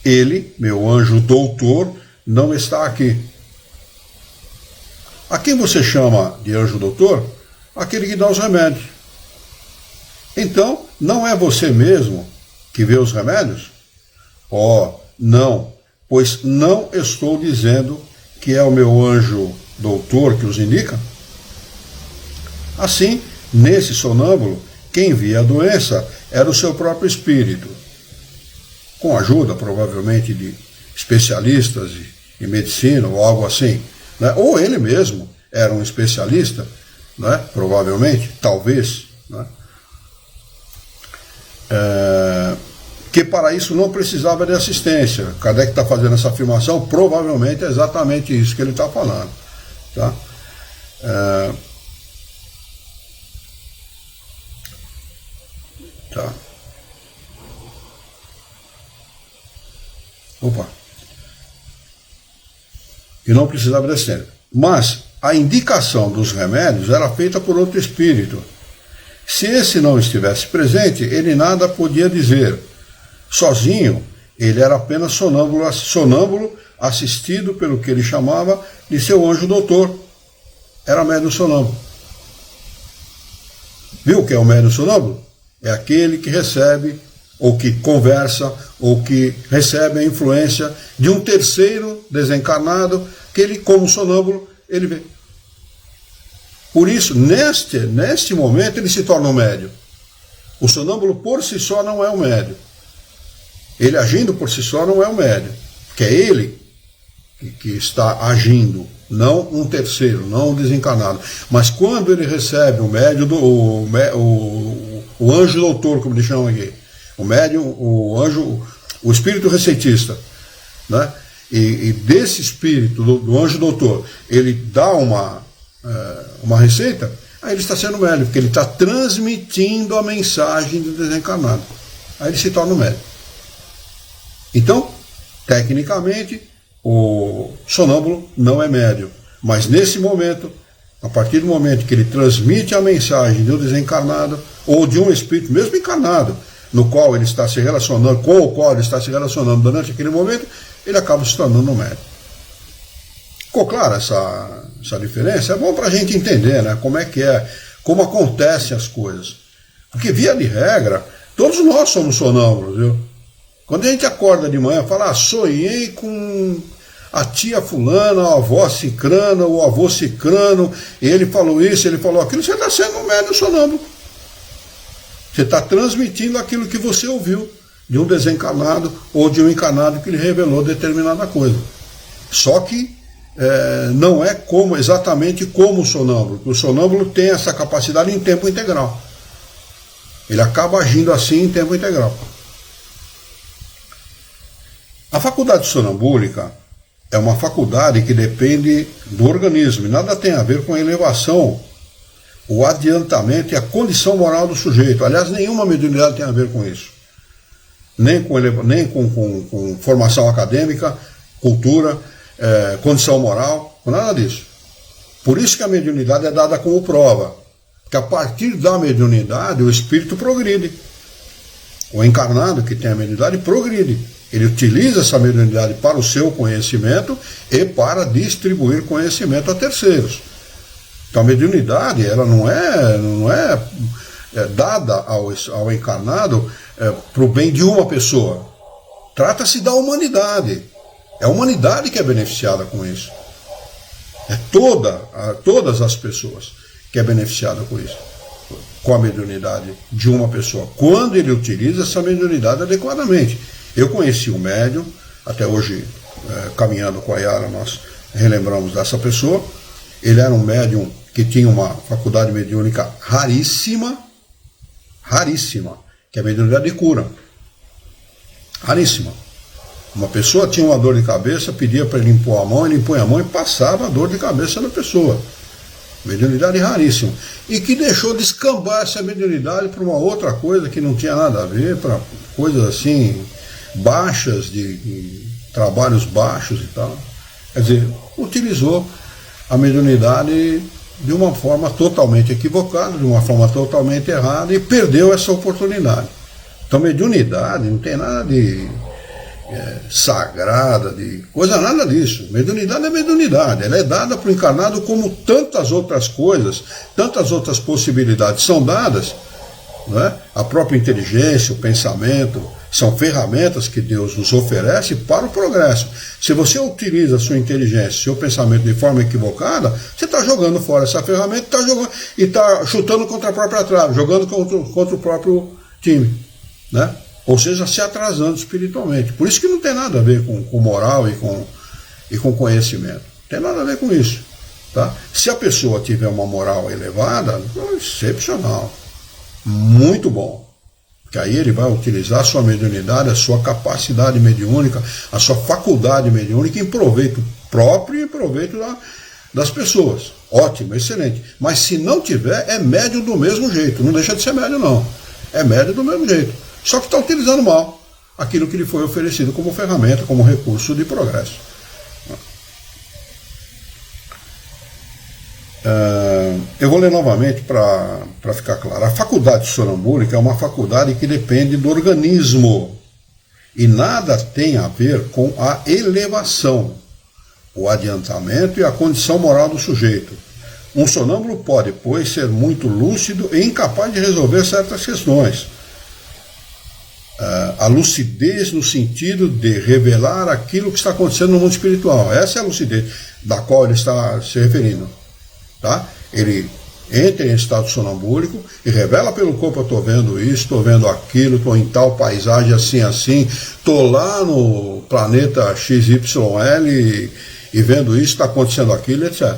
Ele, meu anjo doutor, não está aqui. A quem você chama de anjo doutor? Aquele que dá os remédios. Então, não é você mesmo que vê os remédios? Oh, não, pois não estou dizendo que é o meu anjo doutor que os indica. Assim, nesse sonâmbulo, quem via a doença era o seu próprio espírito, com a ajuda, provavelmente, de especialistas em medicina ou algo assim, né? Ou ele mesmo era um especialista, né? Provavelmente, talvez, né? Que para isso não precisava de assistência. Kardec está fazendo essa afirmação, provavelmente é exatamente isso que ele está falando, tá? Tá. Opa. E não precisava de assistência. Mas a indicação dos remédios era feita por outro espírito. Se esse não estivesse presente, ele nada podia dizer. Sozinho, ele era apenas sonâmbulo, assistido pelo que ele chamava de seu anjo doutor. Era médium sonâmbulo. Viu o que é o médium sonâmbulo? É aquele que recebe, ou que conversa, ou que recebe a influência de um terceiro desencarnado, que ele, como sonâmbulo, ele vê. Por isso, neste momento, ele se torna um médium. O sonâmbulo por si só não é um médium. Ele agindo por si só não é um médium, que é ele que está agindo, não um terceiro, não um desencarnado. Mas quando ele recebe o médium, o anjo doutor, como eles chamam aqui, o médium, o anjo, o espírito receitista, né? E desse espírito, do anjo doutor, ele dá uma receita, aí ele está sendo médium, porque ele está transmitindo a mensagem do desencarnado. Aí ele se torna médium. Então, tecnicamente, o sonâmbulo não é médium, mas nesse momento, a partir do momento que ele transmite a mensagem do desencarnado, ou de um espírito, mesmo encarnado, no qual ele está se relacionando, com o qual ele está se relacionando durante aquele momento, ele acaba se tornando um médium. Ficou clara essa diferença? É bom para a gente entender, né, como acontecem as coisas. Porque, via de regra, todos nós somos sonâmbulos, viu? Quando a gente acorda de manhã, fala: sonhei com a tia fulana, a avó cicrana, o avô cicrano, ele falou isso, ele falou aquilo, você está sendo um médium sonâmbulo. Você está transmitindo aquilo que você ouviu de um desencarnado ou de um encarnado que lhe revelou determinada coisa. Só que não é exatamente como o sonâmbulo. O sonâmbulo tem essa capacidade em tempo integral. Ele acaba agindo assim em tempo integral. A faculdade sonambúlica é uma faculdade que depende do organismo e nada tem a ver com a elevação, o adiantamento e a condição moral do sujeito. Aliás, nenhuma mediunidade tem a ver com isso. Nem com formação acadêmica, cultura, condição moral, com nada disso. Por isso que a mediunidade é dada como prova. Que a partir da mediunidade o espírito progride. O encarnado que tem a mediunidade progride. Ele utiliza essa mediunidade para o seu conhecimento e para distribuir conhecimento a terceiros. Então a mediunidade ela não é dada ao encarnado para o bem de uma pessoa. Trata-se da humanidade. É a humanidade que é beneficiada com isso. É todas as pessoas que é beneficiada com isso, com a mediunidade de uma pessoa, quando ele utiliza essa mediunidade adequadamente. Eu conheci um médium, até hoje, caminhando com a Yara, nós relembramos dessa pessoa. Ele era um médium que tinha uma faculdade mediúnica raríssima, que é a mediunidade de cura. Raríssima. Uma pessoa tinha uma dor de cabeça, pedia para ele impor a mão, ele impunha a mão e passava a dor de cabeça da pessoa. Mediunidade raríssima. E que deixou descambar essa mediunidade para uma outra coisa que não tinha nada a ver, para coisas assim, baixas, de trabalhos baixos e tal. Quer dizer, utilizou a mediunidade de uma forma totalmente equivocada, de uma forma totalmente errada e perdeu essa oportunidade. Então, mediunidade não tem nada de sagrada, de coisa, nada disso. Mediunidade é mediunidade, ela é dada para o encarnado como tantas outras coisas, tantas outras possibilidades são dadas, não é? A própria inteligência, o pensamento, são ferramentas que Deus nos oferece para o progresso. Se você utiliza a sua inteligência, seu pensamento de forma equivocada, você está jogando fora essa ferramenta e está chutando contra a própria trave, jogando contra o próprio time, né? Ou seja, se atrasando espiritualmente. Por isso que não tem nada a ver com moral e com conhecimento. Não tem nada a ver com isso. Tá? Se a pessoa tiver uma moral elevada, é excepcional. Muito bom. Porque aí ele vai utilizar a sua mediunidade, a sua capacidade mediúnica, a sua faculdade mediúnica em proveito próprio e em proveito das pessoas. Ótimo, excelente. Mas se não tiver, é médio do mesmo jeito. Não deixa de ser médio, não. É médio do mesmo jeito. Só que está utilizando mal aquilo que lhe foi oferecido como ferramenta, como recurso de progresso. Eu vou ler novamente para ficar claro. A faculdade sonambúlica é uma faculdade que depende do organismo e nada tem a ver com a elevação, o adiantamento e a condição moral do sujeito. Um sonâmbulo pode, pois, ser muito lúcido e incapaz de resolver certas questões. A lucidez no sentido de revelar aquilo que está acontecendo no mundo espiritual. Essa é a lucidez da qual ele está se referindo. Tá? Ele entra em estado sonambúlico e revela pelo corpo: eu estou vendo isso, estou vendo aquilo, estou em tal paisagem assim, estou lá no planeta XYL e vendo isso, está acontecendo aquilo, etc.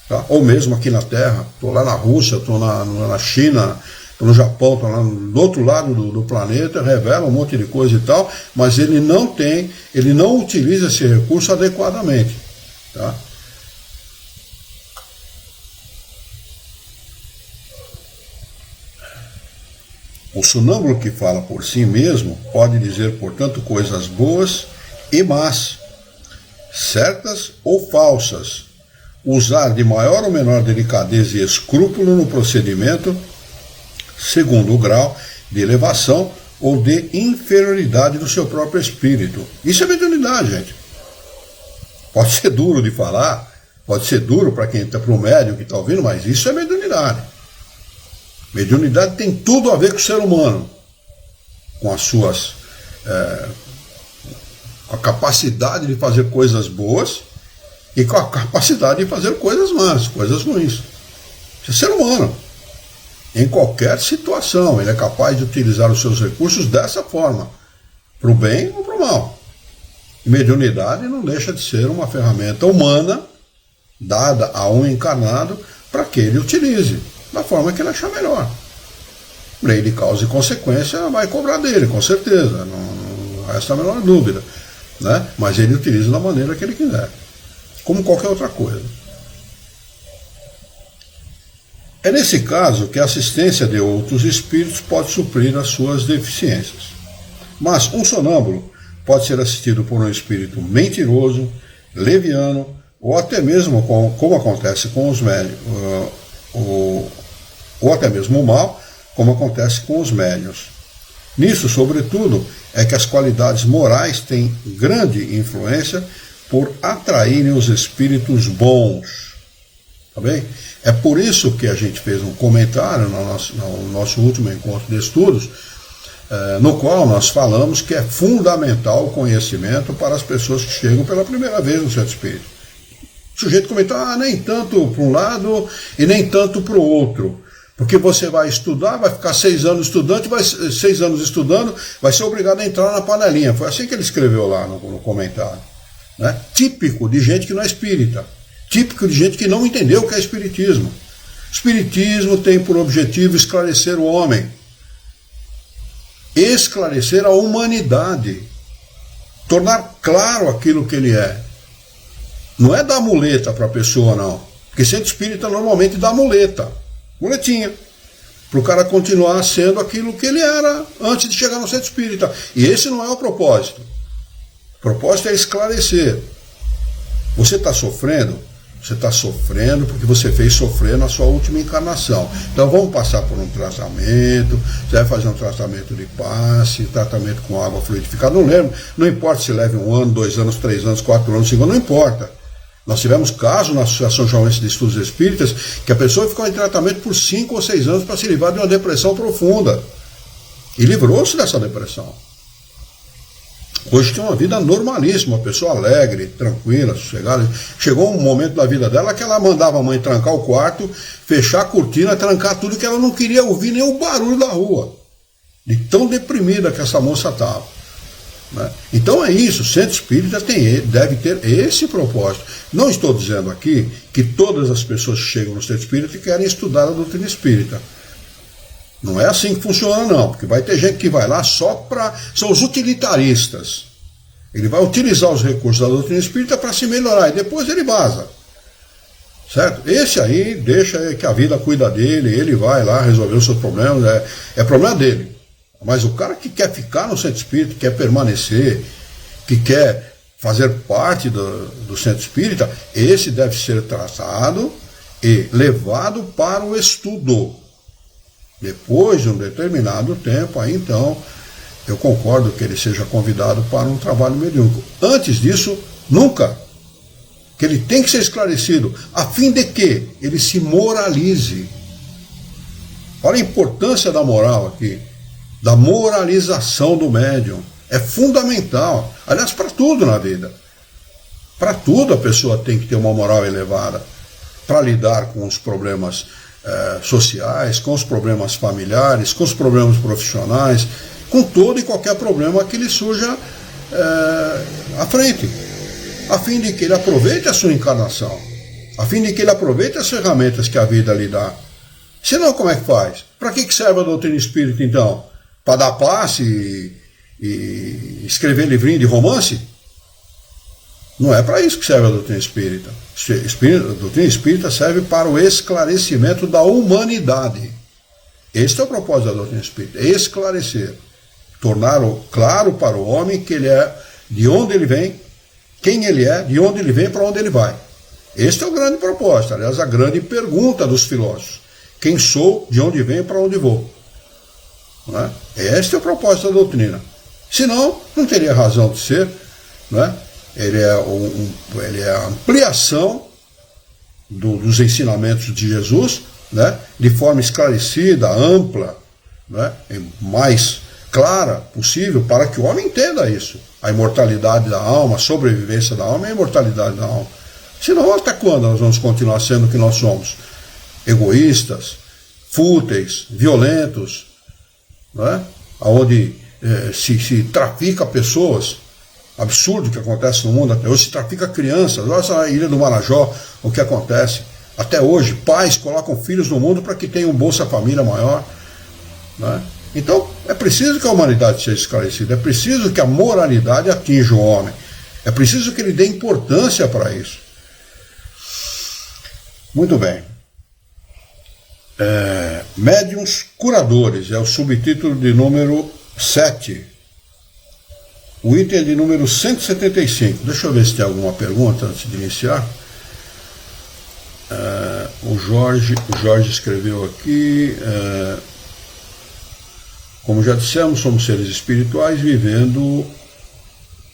Tá? Ou mesmo aqui na Terra, estou lá na Rússia, estou na China, no Japão, está lá do outro lado do planeta, revela um monte de coisa e tal, mas ele não utiliza esse recurso adequadamente. Tá? O sonâmbulo que fala por si mesmo pode dizer, portanto, coisas boas e más, certas ou falsas, usar de maior ou menor delicadeza e escrúpulo no procedimento, segundo o grau de elevação ou de inferioridade do seu próprio espírito. Isso é mediunidade, gente. Pode ser duro de falar, pode ser duro para quem está para o médium que está ouvindo, mas isso é mediunidade. Mediunidade tem tudo a ver com o ser humano, com as suas com a capacidade de fazer coisas boas e com a capacidade de fazer coisas más, coisas ruins. Isso é ser humano. Em qualquer situação, ele é capaz de utilizar os seus recursos dessa forma, para o bem ou para o mal. E mediunidade não deixa de ser uma ferramenta humana dada a um encarnado para que ele utilize da forma que ele achar melhor. Lei de causa e consequência vai cobrar dele, com certeza, não resta a menor dúvida, né? Mas ele utiliza da maneira que ele quiser, como qualquer outra coisa. É nesse caso que a assistência de outros espíritos pode suprir as suas deficiências. Mas um sonâmbulo pode ser assistido por um espírito mentiroso, leviano, ou até mesmo, como acontece com os médios, ou até mesmo o mal, como acontece com os médiuns. Nisso, sobretudo, é que as qualidades morais têm grande influência por atraírem os espíritos bons. Tá bem? É por isso que a gente fez um comentário no nosso último encontro de estudos, no qual nós falamos que é fundamental o conhecimento para as pessoas que chegam pela primeira vez no centro espírita. O sujeito comentou, nem tanto para um lado e nem tanto para o outro. Porque você vai estudar, vai ficar 6 anos estudando, vai ser obrigado a entrar na panelinha. Foi assim que ele escreveu lá no comentário. Né? Típico de gente que não é espírita. Típico de gente que não entendeu o que é espiritismo. O espiritismo tem por objetivo esclarecer o homem. Esclarecer a humanidade. Tornar claro aquilo que ele é. Não é dar muleta para a pessoa, não. Porque centro espírita normalmente dá muletinha, para o cara continuar sendo aquilo que ele era antes de chegar no centro espírita. E esse não é o propósito. O propósito é esclarecer. Você está sofrendo? Você está sofrendo porque você fez sofrer na sua última encarnação. Então vamos passar por um tratamento, você vai fazer um tratamento de passe, tratamento com água fluidificada, não lembro, não importa se leve 1 ano, 2 anos, 3 anos, 4 anos, 5 anos, não importa. Nós tivemos casos na Associação Joanense de Estudos Espíritas que a pessoa ficou em tratamento por 5 ou 6 anos para se livrar de uma depressão profunda. E livrou-se dessa depressão. Hoje tem uma vida normalíssima, uma pessoa alegre, tranquila, sossegada. Chegou um momento da vida dela que ela mandava a mãe trancar o quarto, fechar a cortina, trancar tudo, que ela não queria ouvir nem o barulho da rua. De tão deprimida que essa moça estava. Né? Então é isso, o centro espírita deve ter esse propósito. Não estou dizendo aqui que todas as pessoas que chegam no centro espírita querem estudar a doutrina espírita. Não é assim que funciona, não, porque vai ter gente que vai lá só para... São os utilitaristas. Ele vai utilizar os recursos da doutrina espírita para se melhorar e depois ele vaza. Certo? Esse aí deixa que a vida cuida dele, ele vai lá resolver os seus problemas, é problema dele. Mas o cara que quer ficar no centro espírita, que quer permanecer, que quer fazer parte do centro espírita, esse deve ser tratado e levado para o estudo. Depois de um determinado tempo, aí então, eu concordo que ele seja convidado para um trabalho mediúnico. Antes disso, nunca. Que ele tem que ser esclarecido, a fim de que ele se moralize. Olha a importância da moral aqui. Da moralização do médium. É fundamental. Aliás, para tudo na vida. Para tudo a pessoa tem que ter uma moral elevada. Para lidar com os problemas sociais, com os problemas familiares, com os problemas profissionais, com todo e qualquer problema que lhe surja à frente. A fim de que ele aproveite a sua encarnação. A fim de que ele aproveite as ferramentas que a vida lhe dá. Senão, como é que faz? Para que serve a doutrina espírita, então? Para dar passe e escrever livrinho de romance? Não é para isso que serve a doutrina espírita. A doutrina espírita serve para o esclarecimento da humanidade. Este é o propósito da doutrina espírita, esclarecer. Tornar claro para o homem que ele é, de onde ele vem, quem ele é, de onde ele vem e para onde ele vai. Este é o grande propósito, aliás, a grande pergunta dos filósofos. Quem sou, de onde venho e para onde vou? Não é? Este é o propósito da doutrina. Senão, não teria razão de ser. Não é? Ele é a ampliação dos ensinamentos de Jesus, né? De forma esclarecida, ampla, né? Mais clara possível, para que o homem entenda isso. A imortalidade da alma, a sobrevivência da alma e a imortalidade da alma. Senão, até quando nós vamos continuar sendo o que nós somos? Egoístas, fúteis, violentos, né? Onde se trafica pessoas, absurdo que acontece no mundo até hoje. Se trafica crianças. Olha só a Ilha do Marajó, o que acontece. Até hoje, pais colocam filhos no mundo para que tenham um Bolsa Família maior, né? Então, é preciso que a humanidade seja esclarecida, é preciso que a moralidade atinja o homem, é preciso que ele dê importância para isso. Muito bem. Médiuns curadores, é o subtítulo de número 7. O item é de número 175. Deixa eu ver se tem alguma pergunta antes de iniciar. O Jorge escreveu aqui, como já dissemos, somos seres espirituais vivendo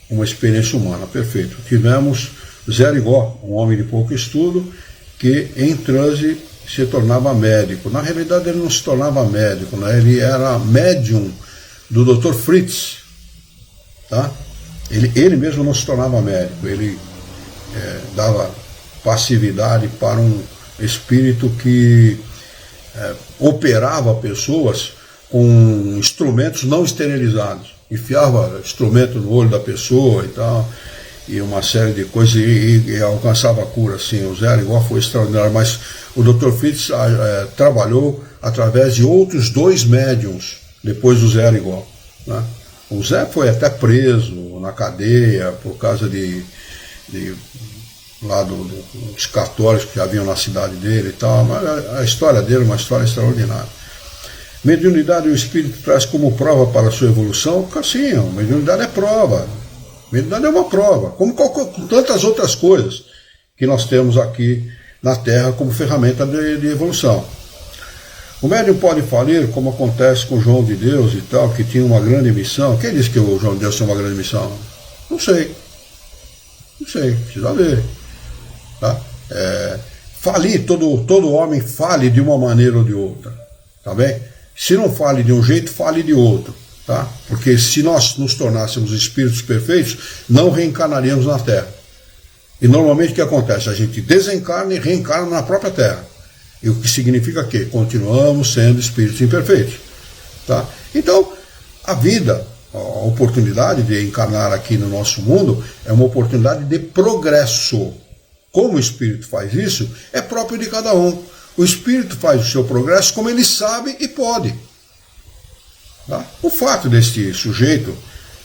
uma experiência humana. Perfeito. Tivemos Zé Arigó, um homem de pouco estudo, que em transe se tornava médico. Na realidade ele não se tornava médico, né? Ele era médium do Dr. Fritz. Tá? Ele mesmo não se tornava médico, ele dava passividade para um espírito que operava pessoas com instrumentos não esterilizados, enfiava instrumento no olho da pessoa e tal, e uma série de coisas, e alcançava a cura. Assim, o Zé Arigó foi extraordinário, mas o Dr. Fritz trabalhou através de outros 2 médiums depois do Zé Arigó, né? O Zé foi até preso na cadeia por causa lá dos católicos que haviam na cidade dele e tal, mas a história dele é uma história extraordinária. Mediunidade o espírito traz como prova para a sua evolução? Sim, a mediunidade é prova. Mediunidade é uma prova, como tantas outras coisas que nós temos aqui na Terra como ferramenta de evolução. O médium pode falir, como acontece com João de Deus e tal, que tinha uma grande missão. Quem disse que o João de Deus tinha uma grande missão? Não sei, precisa ver. Tá? Falir, todo homem fale de uma maneira ou de outra, tá bem? Se não fale de um jeito, fale de outro, tá? Porque se nós nos tornássemos espíritos perfeitos, não reencarnaríamos na Terra. E normalmente o que acontece? A gente desencarna e reencarna na própria Terra. E o que significa que continuamos sendo espíritos imperfeitos, tá? Então, a vida, a oportunidade de encarnar aqui no nosso mundo é uma oportunidade de progresso. Como o espírito faz isso, é próprio de cada um. O espírito faz o seu progresso como ele sabe e pode. Tá? O fato desse sujeito,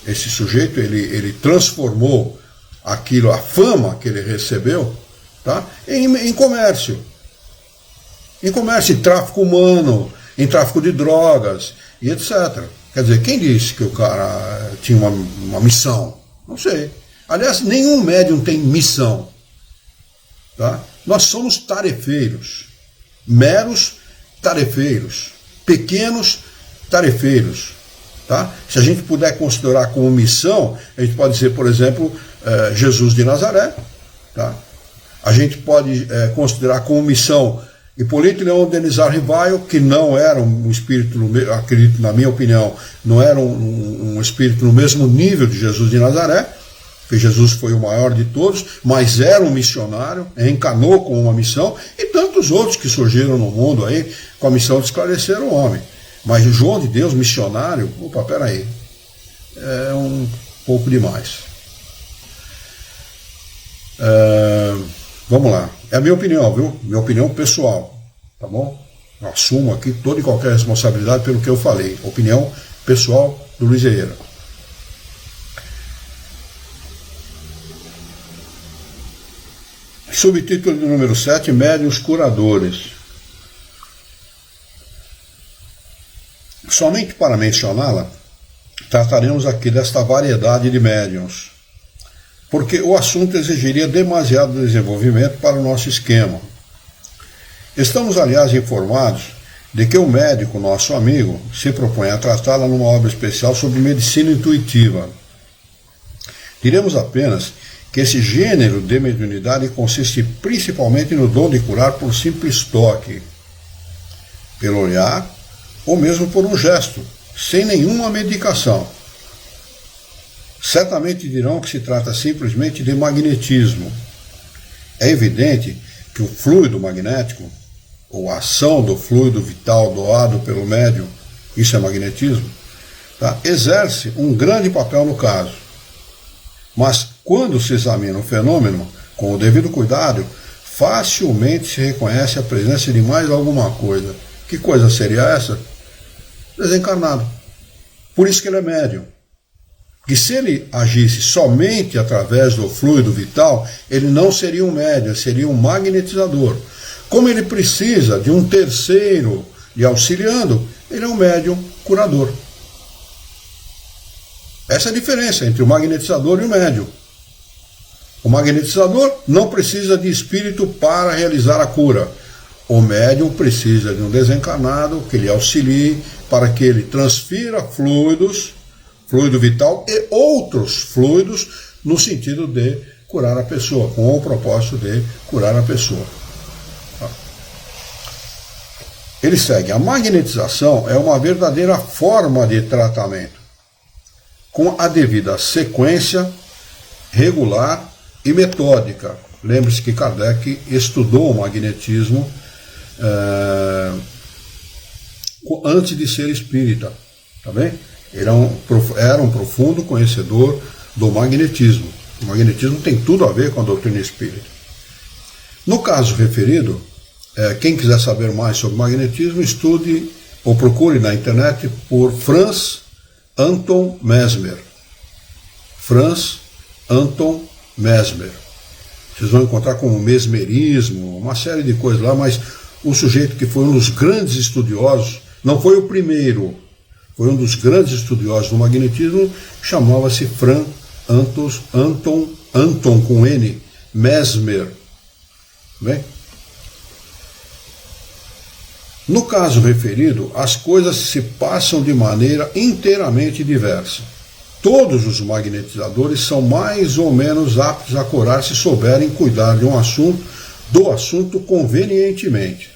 ele transformou aquilo, a fama que ele recebeu, tá? em comércio. Em comércio, em tráfico humano, em tráfico de drogas e etc. Quer dizer, quem disse que o cara tinha uma missão? Não sei. Aliás, nenhum médium tem missão. Tá? Nós somos tarefeiros, meros tarefeiros, pequenos tarefeiros. Tá? Se a gente puder considerar como missão, a gente pode dizer, por exemplo, Jesus de Nazaré. Tá? A gente pode considerar como missão Hipólito Leão Denizar Rivaio, que não era um espírito, acredito, na minha opinião, não era um espírito no mesmo nível de Jesus de Nazaré, que Jesus foi o maior de todos, mas era um missionário, encarnou com uma missão, e tantos outros que surgiram no mundo aí com a missão de esclarecer o homem. Mas o João de Deus, missionário, opa, peraí, é um pouco demais. Vamos lá. É a minha opinião, viu? Minha opinião pessoal, tá bom? Eu assumo aqui toda e qualquer responsabilidade pelo que eu falei. Opinião pessoal do Luiz Herrera. Subtítulo de número 7, Médiuns Curadores. Somente para mencioná-la, trataremos aqui desta variedade de médiuns, porque o assunto exigiria demasiado desenvolvimento para o nosso esquema. Estamos, aliás, informados de que o médico, nosso amigo, se propõe a tratá-la numa obra especial sobre medicina intuitiva. Diremos apenas que esse gênero de mediunidade consiste principalmente no dom de curar por simples toque, pelo olhar ou mesmo por um gesto, sem nenhuma medicação. Certamente dirão que se trata simplesmente de magnetismo. É evidente que o fluido magnético, ou a ação do fluido vital doado pelo médium, isso é magnetismo, tá? Exerce um grande papel no caso. Mas quando se examina o fenômeno, com o devido cuidado, facilmente se reconhece a presença de mais alguma coisa. Que coisa seria essa? Desencarnado. Por isso que ele é médium. Que se ele agisse somente através do fluido vital, ele não seria um médium, seria um magnetizador. Como ele precisa de um terceiro lhe auxiliando, ele é um médium curador. Essa é a diferença entre o magnetizador e o médium. O magnetizador não precisa de espírito para realizar a cura. O médium precisa de um desencarnado que lhe auxilie para que ele transfira fluidos, fluido vital e outros fluidos no sentido de curar a pessoa, com o propósito de curar a pessoa. Ele segue: a magnetização é uma verdadeira forma de tratamento, com a devida sequência regular e metódica. Lembre-se que Kardec estudou o magnetismo antes de ser espírita, tá bem? Ele era um profundo conhecedor do magnetismo. O magnetismo tem tudo a ver com a doutrina espírita. No caso referido, quem quiser saber mais sobre magnetismo, estude ou procure na internet por Franz Anton Mesmer. Franz Anton Mesmer. Vocês vão encontrar com o mesmerismo, uma série de coisas lá, mas o sujeito que foi um dos grandes estudiosos, não foi o primeiro, foi um dos grandes estudiosos do magnetismo, chamava-se Franz Anton com N, Mesmer. Bem? No caso referido, as coisas se passam de maneira inteiramente diversa. Todos os magnetizadores são mais ou menos aptos a curar se souberem cuidar de do assunto convenientemente.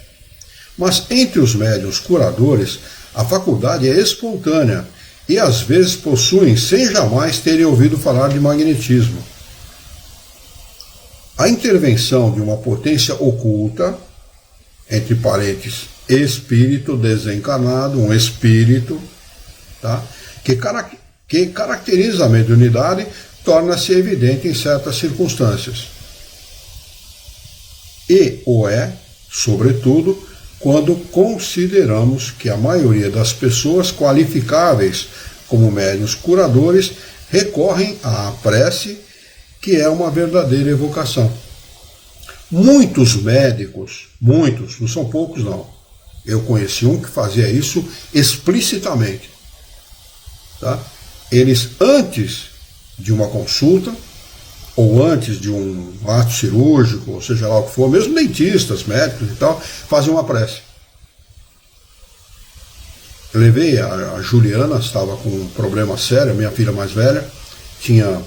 Mas entre os médiuns curadores, a faculdade é espontânea e às vezes possuem sem jamais terem ouvido falar de magnetismo. A intervenção de uma potência oculta, entre parênteses, espírito desencarnado, um espírito, tá? que caracteriza a mediunidade, torna-se evidente em certas circunstâncias. E o é, sobretudo, quando consideramos que a maioria das pessoas qualificáveis como médiuns curadores recorrem à prece, que é uma verdadeira evocação. Muitos médicos, muitos, não são poucos não, eu conheci um que fazia isso explicitamente, tá? Eles, antes de uma consulta, ou antes de um ato cirúrgico, ou seja lá o que for, mesmo dentistas, médicos e tal, fazem uma prece. Eu levei a Juliana, estava com um problema sério, minha filha mais velha, tinha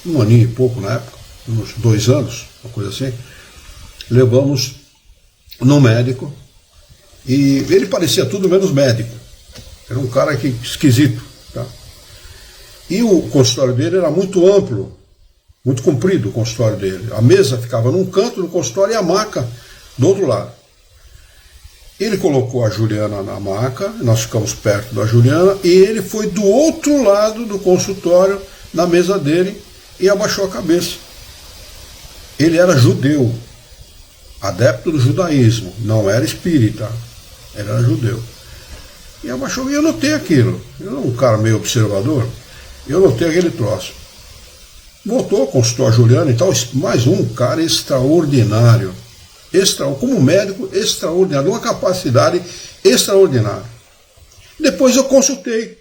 1 aninho e pouco na época, uns 2 anos, uma coisa assim. Levamos no médico, e ele parecia tudo menos médico. Era um cara esquisito. Tá? E o consultório dele era muito amplo, muito comprido o consultório dele. A mesa ficava num canto do consultório e a maca do outro lado. Ele colocou a Juliana na maca, nós ficamos perto da Juliana, e ele foi do outro lado do consultório, na mesa dele, e abaixou a cabeça. Ele era judeu, adepto do judaísmo, não era espírita, ele era judeu. E abaixou, e eu notei aquilo. Eu era um cara meio observador, eu notei aquele troço. Voltou, consultou a Juliana e tal, mais um cara extraordinário. Como médico, extraordinário, uma capacidade extraordinária. Depois eu consultei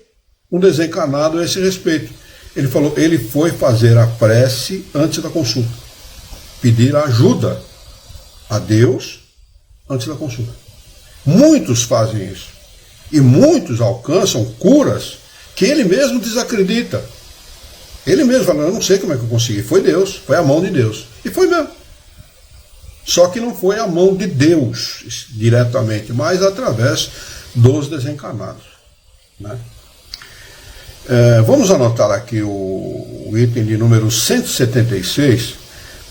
um desencarnado a esse respeito. Ele falou, ele foi fazer a prece antes da consulta. Pedir ajuda a Deus antes da consulta. Muitos fazem isso. E muitos alcançam curas que ele mesmo desacredita. Ele mesmo fala, eu não sei como é que eu consegui. Foi Deus, foi a mão de Deus. E foi mesmo. Só que não foi a mão de Deus diretamente, mas através dos desencarnados. Né? Vamos anotar aqui o item de número 176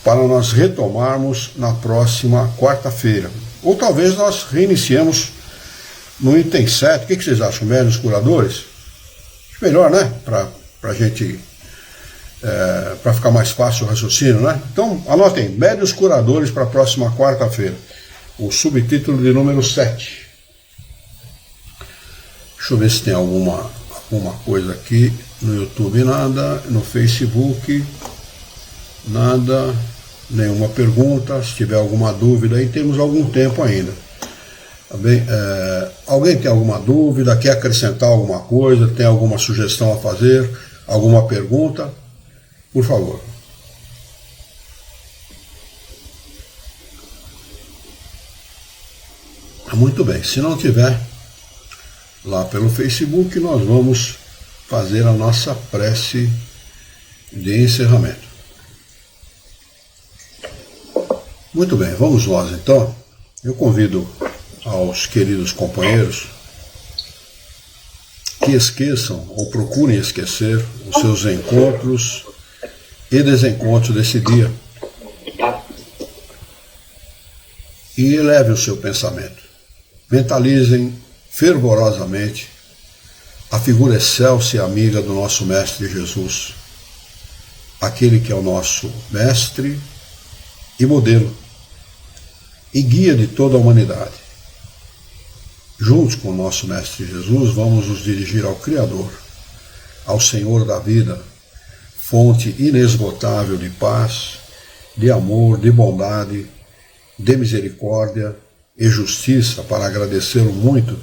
para nós retomarmos na próxima quarta-feira. Ou talvez nós reiniciemos no item 7. O que vocês acham? Médiuns curadores? Melhor, né? Para a gente para ficar mais fácil o raciocínio, né? Então, anotem, médiuns curadores para a próxima quarta-feira. O subtítulo de número 7. Deixa eu ver se tem alguma coisa aqui no YouTube, nada, no Facebook, nada, nenhuma pergunta. Se tiver alguma dúvida aí, temos algum tempo ainda. Tá bem? Alguém tem alguma dúvida, quer acrescentar alguma coisa, tem alguma sugestão a fazer, alguma pergunta? Por favor. Muito bem, se não tiver, lá pelo Facebook nós vamos fazer a nossa prece de encerramento. Muito bem, vamos nós então. Eu convido aos queridos companheiros que esqueçam ou procurem esquecer os seus encontros e desencontros desse dia e eleve o seu pensamento. Mentalizem fervorosamente a figura excelsa e amiga do nosso Mestre Jesus, aquele que é o nosso Mestre e modelo e guia de toda a humanidade. Juntos com o nosso Mestre Jesus, vamos nos dirigir ao Criador, ao Senhor da vida, fonte inesgotável de paz, de amor, de bondade, de misericórdia e justiça, para agradecê-lo muito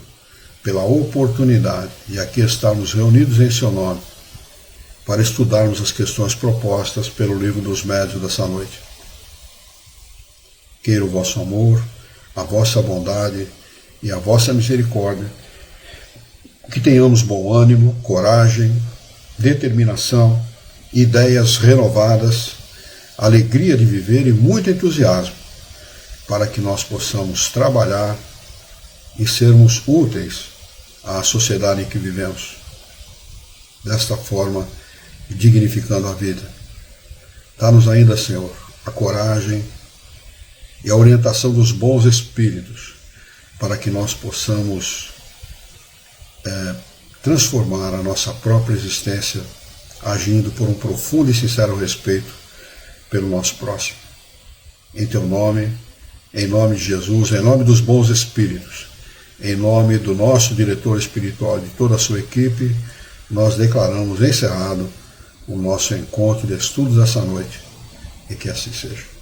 pela oportunidade de aqui estarmos reunidos em seu nome, para estudarmos as questões propostas pelo Livro dos Médiuns dessa noite. Queira o vosso amor, a vossa bondade e a vossa misericórdia, que tenhamos bom ânimo, coragem, determinação, ideias renovadas, alegria de viver e muito entusiasmo, para que nós possamos trabalhar e sermos úteis à sociedade em que vivemos, desta forma, dignificando a vida. Dá-nos ainda, Senhor, a coragem e a orientação dos bons espíritos, para que nós possamos transformar a nossa própria existência, agindo por um profundo e sincero respeito pelo nosso próximo. Em teu nome, em nome de Jesus, em nome dos bons espíritos, em nome do nosso diretor espiritual e de toda a sua equipe, nós declaramos encerrado o nosso encontro de estudos dessa noite, e que assim seja.